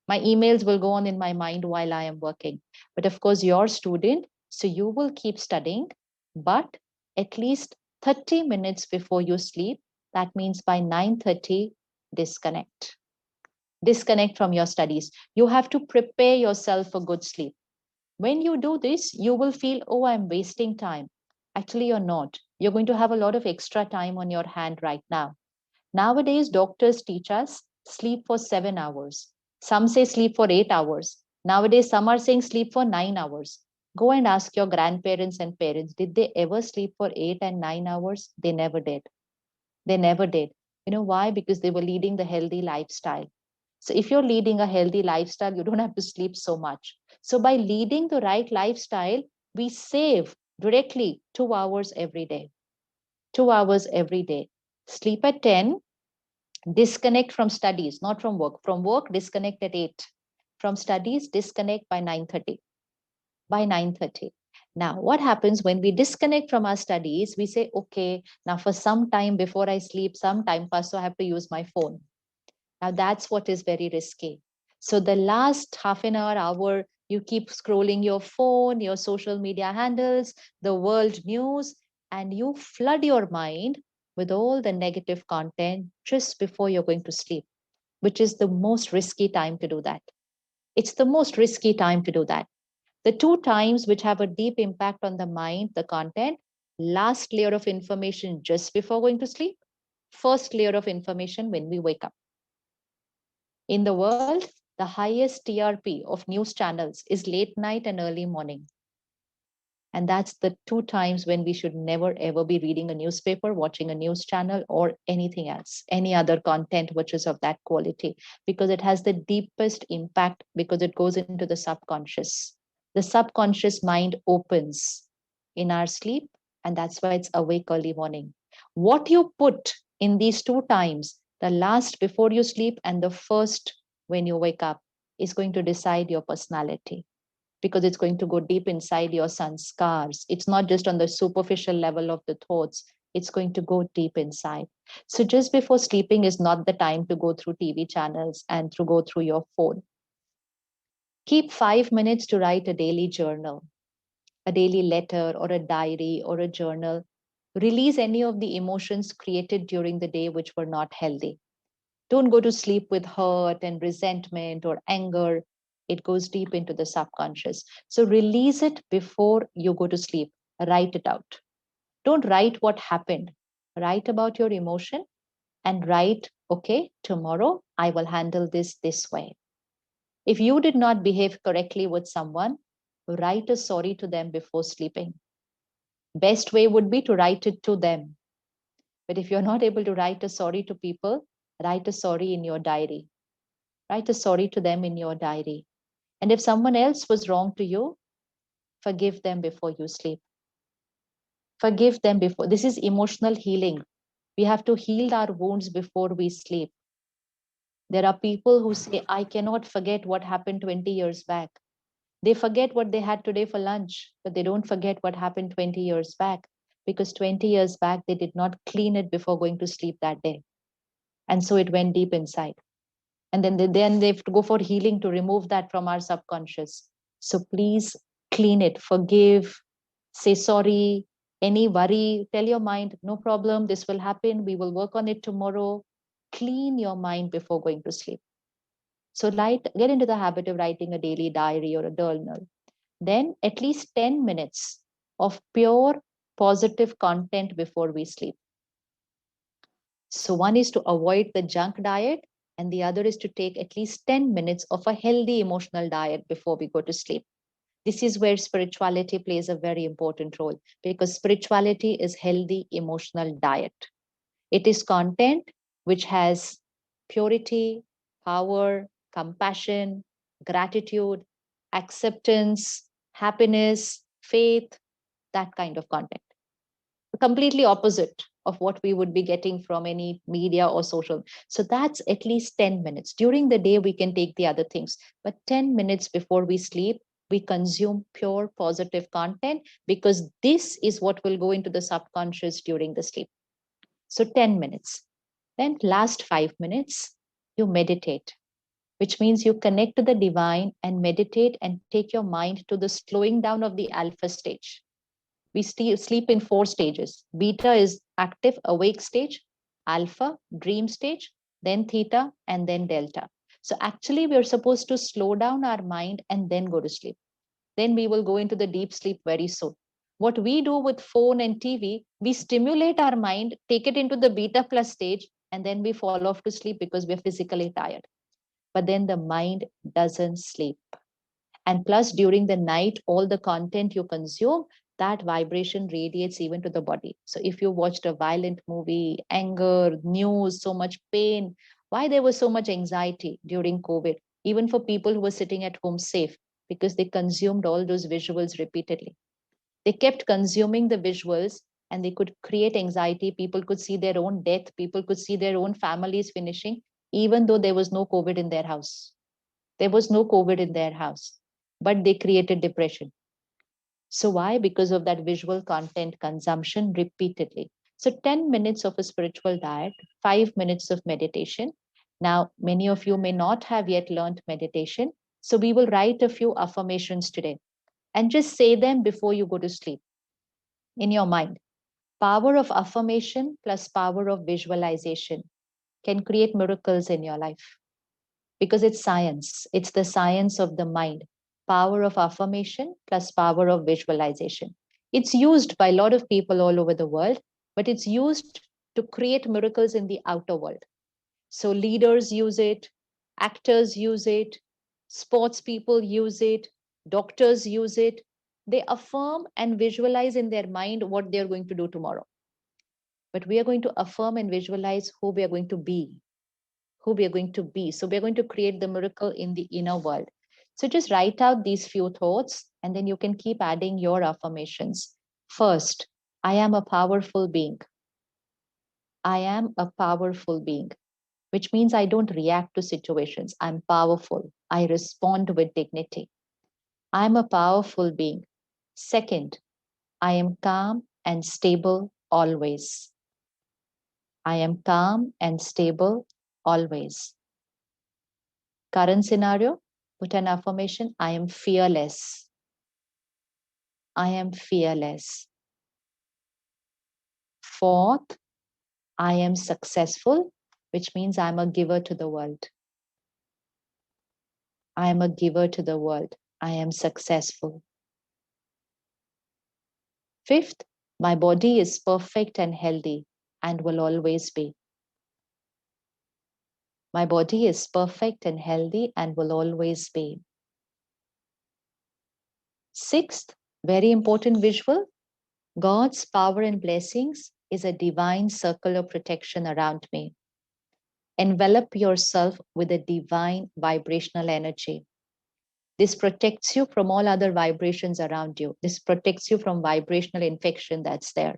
My emails will go on in my mind while I am working. But of course, you're a student, so you will keep studying, but at least 30 minutes before you sleep, that means by 9:30, disconnect. Disconnect from your studies. You have to prepare yourself for good sleep. When you do this, you will feel, oh, I'm wasting time. Actually, you're not. You're going to have a lot of extra time on your hand right now. Nowadays, doctors teach us sleep for 7 hours. Some say sleep for 8 hours. Nowadays, some are saying sleep for 9 hours. Go and ask your grandparents and parents, did they ever sleep for 8 and 9 hours? They never did. They never did. You know why? Because they were leading the healthy lifestyle. So if you're leading a healthy lifestyle, you don't have to sleep so much. So by leading the right lifestyle, we save directly 2 hours every day. 2 hours every day. Sleep at 10, disconnect from studies, not from work. From work, disconnect at 8. From studies, disconnect by 9:30. By 9:30. Now, what happens when we disconnect from our studies? We say, okay, now for some time before I sleep, some time pass, so I have to use my phone. Now, that's what is very risky. So the last half an hour, you keep scrolling your phone, your social media handles, the world news, and you flood your mind with all the negative content just before you're going to sleep, which is the most risky time to do that. It's the most risky time to do that. The two times which have a deep impact on the mind, the content, last layer of information just before going to sleep, first layer of information when we wake up. In the world, the highest TRP of news channels is late night and early morning. And that's the two times when we should never ever be reading a newspaper, watching a news channel, or anything else, any other content which is of that quality, because it has the deepest impact, because it goes into the subconscious. The subconscious mind opens in our sleep, and that's why it's awake early morning. What you put in these two times, the last before you sleep and the first when you wake up, is going to decide your personality, because it's going to go deep inside your sanskars. It's not just on the superficial level of the thoughts, it's going to go deep inside. So just before sleeping is not the time to go through TV channels and to go through your phone. Keep 5 minutes to write a daily journal, a daily letter or a diary or a journal. Release any of the emotions created during the day which were not healthy. Don't go to sleep with hurt and resentment or anger. It goes deep into the subconscious. So release it before you go to sleep. Write it out. Don't write what happened. Write about your emotion and write, okay, tomorrow I will handle this way. If you did not behave correctly with someone, write a sorry to them before sleeping. Best way would be to write it to them. But if you're not able to write a sorry to people, write a sorry in your diary. Write a sorry to them in your diary. And if someone else was wrong to you, forgive them before you sleep. Forgive them before. This is emotional healing. We have to heal our wounds before we sleep. There are people who say, I cannot forget what happened 20 years back. They forget what they had today for lunch, but they don't forget what happened 20 years back, because 20 years back, they did not clean it before going to sleep that day. And so it went deep inside. And then they have to go for healing to remove that from our subconscious. So please clean it, forgive, say sorry, any worry, tell your mind, no problem, this will happen, we will work on it tomorrow. Clean your mind before going to sleep. So get into the habit of writing a daily diary or a journal. Then at least 10 minutes of pure positive content before we sleep. So one is to avoid the junk diet, and the other is to take at least 10 minutes of a healthy emotional diet before we go to sleep. This is where spirituality plays a very important role, because spirituality is healthy emotional diet. It is content which has purity, power, compassion, gratitude, acceptance, happiness, faith, that kind of content. Completely opposite of what we would be getting from any media or social. So that's at least 10 minutes. During the day, we can take the other things, but 10 minutes before we sleep, we consume pure positive content, because this is what will go into the subconscious during the sleep. So 10 minutes. Then last 5 minutes, you meditate, which means you connect to the divine and meditate and take your mind to the slowing down of the alpha stage. We sleep in 4 stages. Beta is active, awake stage, alpha, dream stage, then theta, and then delta. So actually, we are supposed to slow down our mind and then go to sleep. Then we will go into the deep sleep very soon. What we do with phone and TV, we stimulate our mind, take it into the beta plus stage, and then we fall off to sleep because we're physically tired. But then the mind doesn't sleep. And plus, during the night, all the content you consume, that vibration radiates even to the body. So if you watched a violent movie, anger, news, so much pain, why there was so much anxiety during COVID, even for people who were sitting at home safe, because they consumed all those visuals repeatedly. They kept consuming the visuals and they could create anxiety. People could see their own death. People could see their own families finishing, even though there was no COVID in their house. There was no COVID in their house, but they created depression. So why? Because of that visual content consumption repeatedly. So 10 minutes of a spiritual diet, 5 minutes of meditation. Now, many of you may not have yet learned meditation. So we will write a few affirmations today and just say them before you go to sleep in your mind. Power of affirmation plus power of visualization can create miracles in your life because it's science. It's the science of the mind. Power of affirmation plus power of visualization. It's used by a lot of people all over the world, but it's used to create miracles in the outer world. So leaders use it, actors use it, sports people use it, doctors use it. They affirm and visualize in their mind what they're going to do tomorrow. But we are going to affirm and visualize who we are going to be, who we are going to be. So we're going to create the miracle in the inner world. So just write out these few thoughts and then you can keep adding your affirmations. First, I am a powerful being. I am a powerful being, which means I don't react to situations. I'm powerful. I respond with dignity. I'm a powerful being. Second, I am calm and stable always. I am calm and stable always. Current scenario, put an affirmation, I am fearless. I am fearless. Fourth, I am successful, which means I'm a giver to the world. I am a giver to the world. I am successful. Fifth, my body is perfect and healthy and will always be. My body is perfect and healthy and will always be. Sixth, very important visual, God's power and blessings is a divine circle of protection around me. Envelop yourself with a divine vibrational energy. This protects you from all other vibrations around you. This protects you from vibrational infection that's there.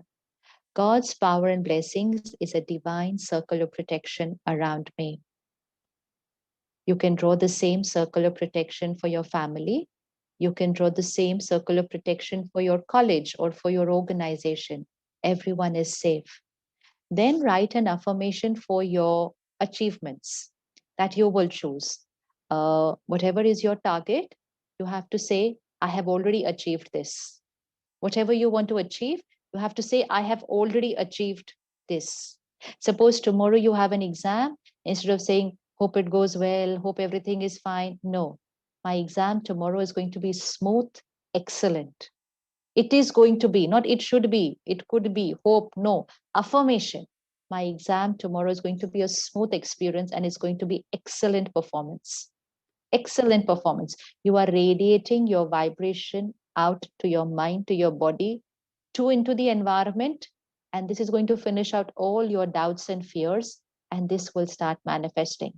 God's power and blessings is a divine circle of protection around me. You can draw the same circle of protection for your family. You can draw the same circle of protection for your college or for your organization. Everyone is safe. Then write an affirmation for your achievements that you will choose. Whatever is your target, you have to say, I have already achieved this. Whatever you want to achieve, you have to say, I have already achieved this. Suppose tomorrow you have an exam, instead of saying, hope it goes well, hope everything is fine. No, my exam tomorrow is going to be smooth, excellent. It is going to be, not it should be, it could be, hope, no. Affirmation. My exam tomorrow is going to be a smooth experience and it's going to be excellent performance. Excellent performance. You are radiating your vibration out to your mind, to your body, into the environment. And this is going to finish out all your doubts and fears. And this will start manifesting.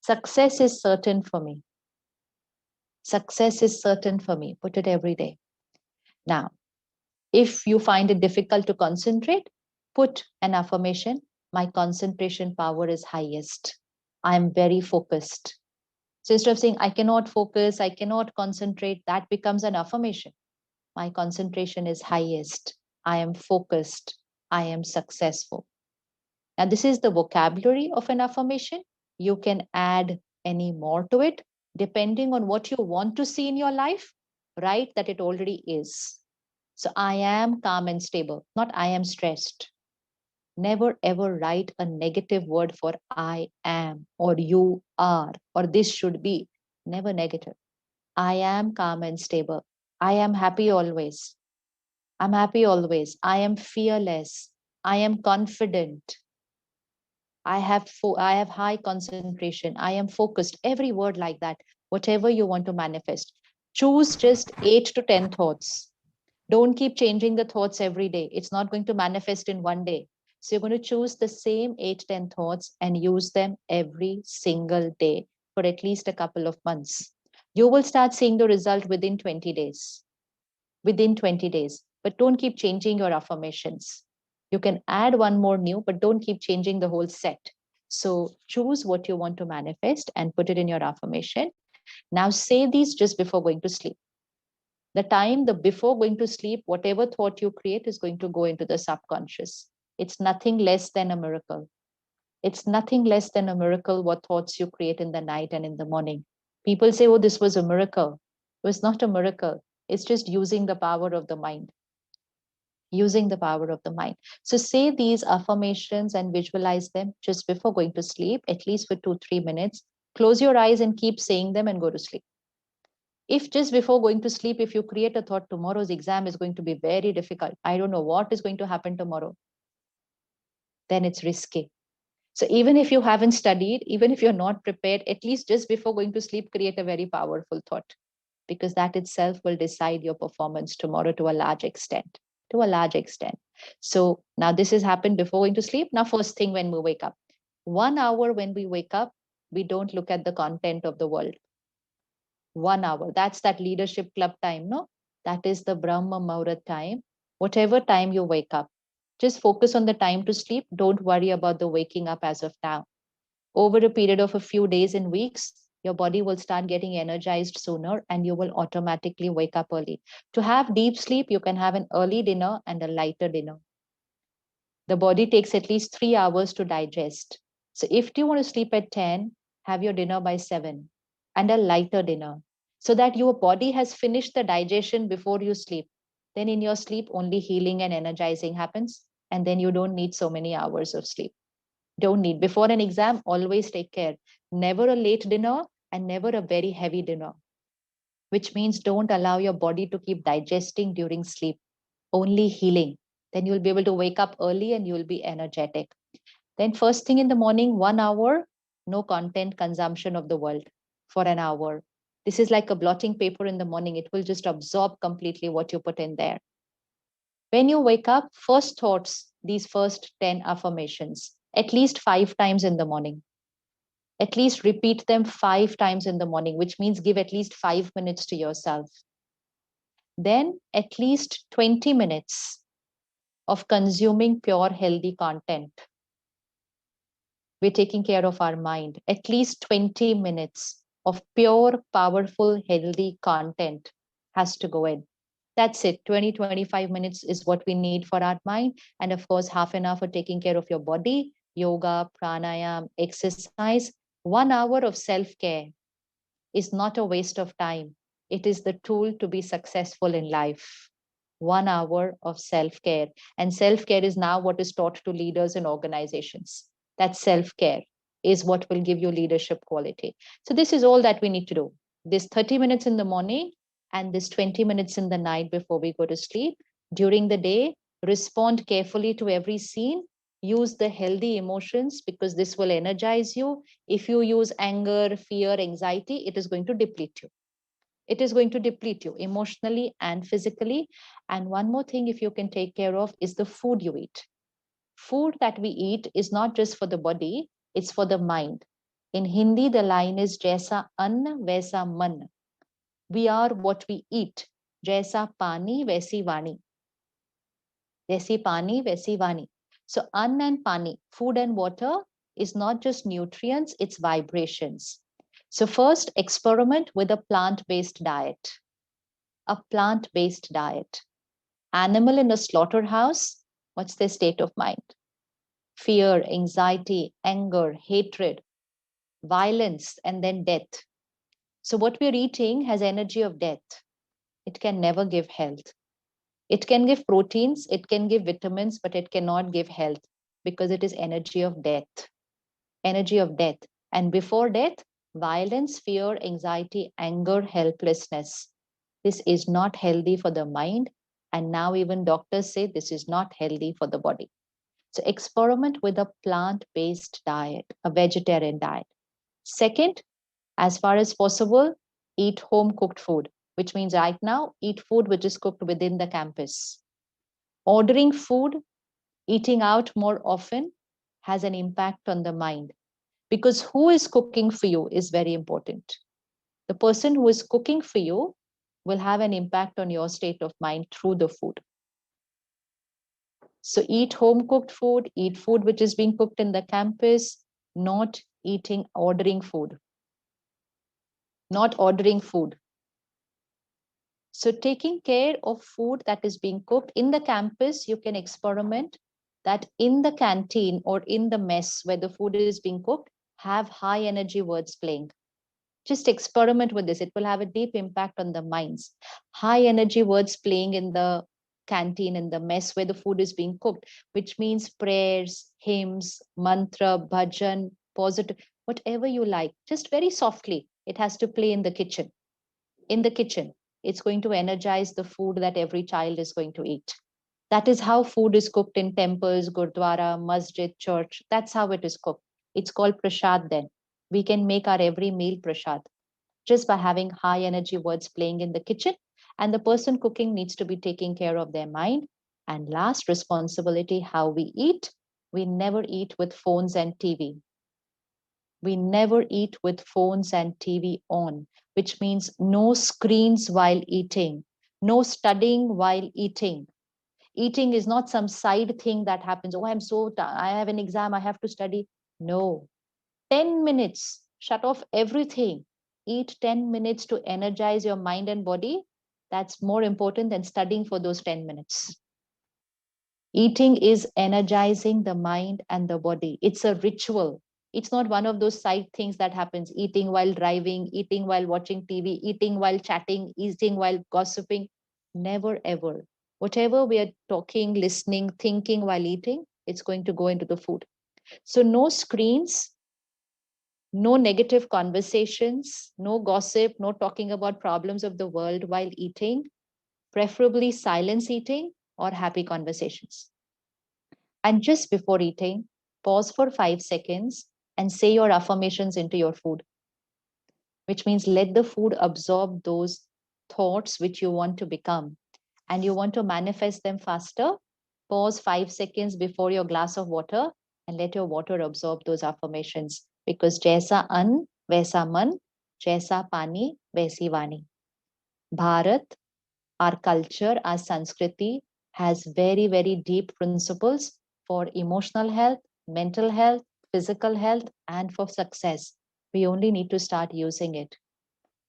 Success is certain for me. Success is certain for me. Put it every day. Now, if you find it difficult to concentrate, put an affirmation. My concentration power is highest. I am very focused. So instead of saying, I cannot focus, I cannot concentrate, that becomes an affirmation. My concentration is highest. I am focused. I am successful. Now, this is the vocabulary of an affirmation. You can add any more to it, depending on what you want to see in your life, write that it already is. So I am calm and stable, not I am stressed. Never ever write a negative word for I am or you are or this should be. Never negative. I am calm and stable. I am happy always. I'm happy always. I am fearless. I am confident. I have high concentration. I am focused. Every word like that, whatever you want to manifest. Choose just 8 to 10 thoughts. Don't keep changing the thoughts every day. It's not going to manifest in one day. So you're going to choose the same 8, 10 thoughts and use them every single day for at least a couple of months. You will start seeing the result within 20 days. Within 20 days. But don't keep changing your affirmations. You can add one more new, but don't keep changing the whole set. So choose what you want to manifest and put it in your affirmation. Now say these just before going to sleep. The before going to sleep, whatever thought you create is going to go into the subconscious. It's nothing less than a miracle. It's nothing less than a miracle what thoughts you create in the night and in the morning. People say, oh, this was a miracle. It was not a miracle. It's just using the power of the mind. Using the power of the mind. So say these affirmations and visualize them just before going to sleep, at least for 2-3 minutes. Close your eyes and keep saying them and go to sleep. If just before going to sleep, if you create a thought, tomorrow's exam is going to be very difficult, I don't know what is going to happen tomorrow, then it's risky. So even if you haven't studied, even if you're not prepared, at least just before going to sleep, create a very powerful thought, because that itself will decide your performance tomorrow to a large extent. To a large extent. So now this has happened before going to sleep. Now, first thing when we wake up, 1 hour when we wake up, we don't look at the content of the world. 1 hour. That's that leadership club time, no? That is the Brahma Muhurat time. Whatever time you wake up, just focus on the time to sleep. Don't worry about the waking up as of now. Over a period of a few days and weeks, your body will start getting energized sooner and you will automatically wake up early. To have deep sleep, you can have an early dinner and a lighter dinner. The body takes at least 3 hours to digest. So if you want to sleep at 10, have your dinner by 7 and a lighter dinner so that your body has finished the digestion before you sleep. Then in your sleep, only healing and energizing happens. And then you don't need so many hours of sleep. Don't need. Before an exam, always take care. Never a late dinner and never a very heavy dinner, which means don't allow your body to keep digesting during sleep. Only healing. Then you'll be able to wake up early and you'll be energetic. Then first thing in the morning, 1 hour, no content consumption of the world for an hour. This is like a blotting paper in the morning. It will just absorb completely what you put in there. When you wake up, first thoughts, these first 10 affirmations, at least 5 times in the morning. At least repeat them 5 times in the morning, which means give at least 5 minutes to yourself. Then at least 20 minutes of consuming pure healthy content. We're taking care of our mind. At least 20 minutes of pure, powerful, healthy content has to go in. That's it. 20-25 minutes is what we need for our mind. And of course, half an hour for taking care of your body, yoga, pranayam, exercise. 1 hour of self-care is not a waste of time. It is the tool to be successful in life. 1 hour of self-care. And self-care is now what is taught to leaders in organizations. That self-care is what will give you leadership quality. So this is all that we need to do. This 30 minutes in the morning and this 20 minutes in the night before we go to sleep. During the day, respond carefully to every scene. Use the healthy emotions because this will energize you. If you use anger, fear, anxiety, it is going to deplete you. It is going to deplete you emotionally and physically. And one more thing, if you can take care of, is the food you eat. Food that we eat is not just for the body, it's for the mind. In Hindi, the line is Jaisa Anna, Vaisa Man. We are what we eat. Jaisa Pani, Vaisi Vani. Jaisi Pani, Vaisi Vani. So Anna and Pani, food and water, is not just nutrients, it's vibrations. So first, experiment with a plant-based diet. A plant-based diet. Animal in a slaughterhouse, what's their state of mind? Fear, anxiety, anger, hatred, violence, and then death. So what we're eating has energy of death. It can never give health. It can give proteins, it can give vitamins, but it cannot give health because it is energy of death. Energy of death. And before death, violence, fear, anxiety, anger, helplessness. This is not healthy for the mind And now even doctors say this is not healthy for the body. So experiment with a plant-based diet, a vegetarian diet. Second, as far as possible, eat home cooked food, which means right now, eat food which is cooked within the campus. Ordering food, eating out more often has an impact on the mind, because who is cooking for you is very important. The person who is cooking for you will have an impact on your state of mind through the food. So eat home cooked food, eat food which is being cooked in the campus, not ordering food. Not ordering food. So taking care of food that is being cooked in the campus, you can experiment that in the canteen or in the mess where the food is being cooked, have high energy words playing. Just experiment with this. It will have a deep impact on the minds. High energy words playing in the canteen, in the mess where the food is being cooked, which means prayers, hymns, mantra, bhajan, positive, whatever you like, just very softly. It has to play in the kitchen. In the kitchen, it's going to energize the food that every child is going to eat. That is how food is cooked in temples, gurdwara, masjid, church. That's how it is cooked. It's called prasad then. We can make our every meal prasad just by having high energy words playing in the kitchen. And the person cooking needs to be taking care of their mind. And last responsibility, how we eat. We never eat with phones and TV. We never eat with phones and TV on, which means no screens while eating, no studying while eating. Eating is not some side thing that happens. Oh, I have an exam, I have to study. No, 10 minutes, shut off everything. Eat 10 minutes to energize your mind and body. That's more important than studying for those 10 minutes. Eating is energizing the mind and the body. It's a ritual. It's not one of those side things that happens, eating while driving, eating while watching TV, eating while chatting, eating while gossiping. Never, ever. Whatever we are talking, listening, thinking while eating, it's going to go into the food. So no screens, no negative conversations, no gossip, no talking about problems of the world while eating, preferably silence eating or happy conversations. And just before eating, pause for 5 seconds and say your affirmations into your food, which means let the food absorb those thoughts which you want to become and you want to manifest them faster. Pause 5 seconds before your glass of water and let your water absorb those affirmations, because jaisa an, vaisa man, jaisa pani, vaisi vani. Bharat, our culture, our Sanskriti has very, very deep principles for emotional health, mental health, physical health, and for success. We only need to start using it.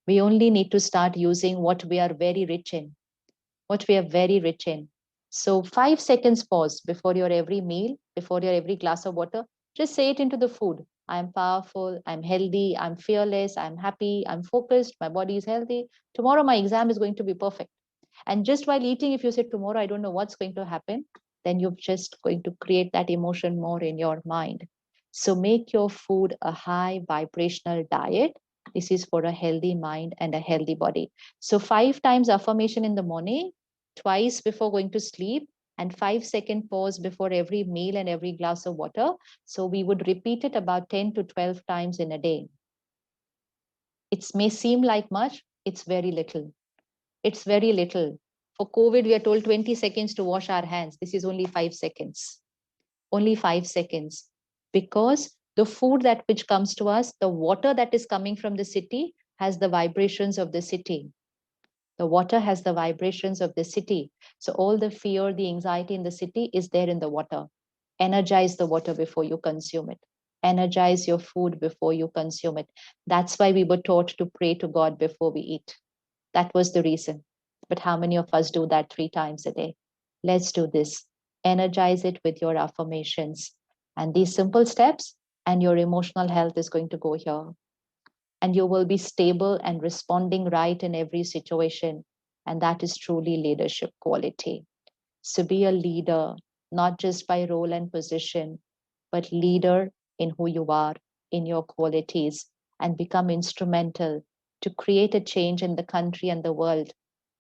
We only need to start using what we are very rich in. What we are very rich in. So 5 seconds pause before your every meal, before your every glass of water. Just say it into the food. I'm powerful, I'm healthy, I'm fearless, I'm happy, I'm focused, my body is healthy. Tomorrow my exam is going to be perfect. And just while eating, if you say tomorrow, I don't know what's going to happen, then you're just going to create that emotion more in your mind. So make your food a high vibrational diet. This is for a healthy mind and a healthy body. So 5 times affirmation in the morning, twice before going to sleep, and 5-second pause before every meal and every glass of water. So we would repeat it about 10 to 12 times in a day. It may seem like much, it's very little. It's very little. For COVID, we are told 20 seconds to wash our hands. This is only 5 seconds. Only 5 seconds. Because the food that which comes to us, the water that is coming from the city has the vibrations of the city. The water has the vibrations of the city. So all the fear, the anxiety in the city is there in the water. Energize the water before you consume it. Energize your food before you consume it. That's why we were taught to pray to God before we eat. That was the reason. But how many of us do that 3 times a day? Let's do this. Energize it with your affirmations. And these simple steps, and your emotional health is going to go here. And you will be stable and responding right in every situation. And that is truly leadership quality. So be a leader, not just by role and position, but leader in who you are, in your qualities, and become instrumental to create a change in the country and the world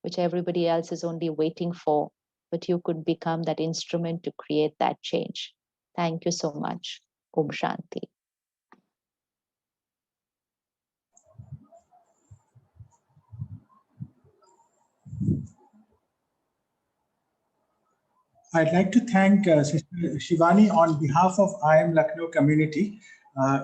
which everybody else is only waiting for, but you could become that instrument to create that change. Thank you so much. Om Shanti. I'd like to thank Sister Shivani on behalf of IIM Lucknow community.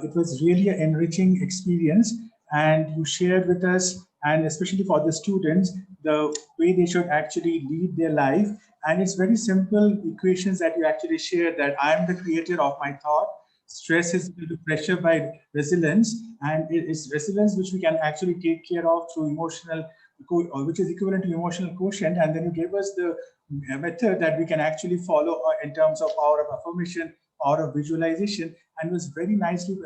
It was really an enriching experience, and you shared with us, and especially for the students, the way they should actually lead their life. And it's very simple equations that you actually shared, that I am the creator of my thought. Stress is equal to pressure by resilience, and it is resilience which we can actually take care of through emotional, which is equivalent to emotional quotient. And then you gave us the method that we can actually follow in terms of power of affirmation, power of visualization, and was very nicely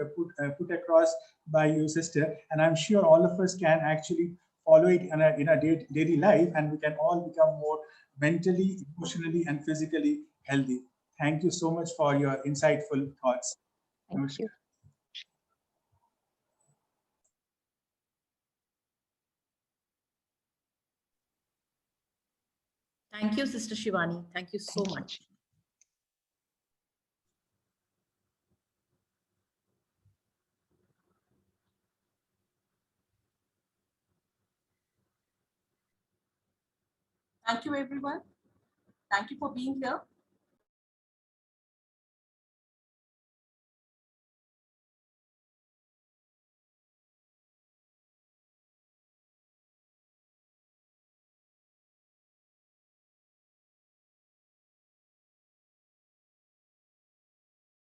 put across by you, sister. And I'm sure all of us can actually follow it in a daily life, and we can all become more mentally, emotionally, and physically healthy. Thank you so much for your insightful thoughts. Thank you. Thank you, Sister Shivani. Thank you so much. Thank you, everyone. Thank you for being here.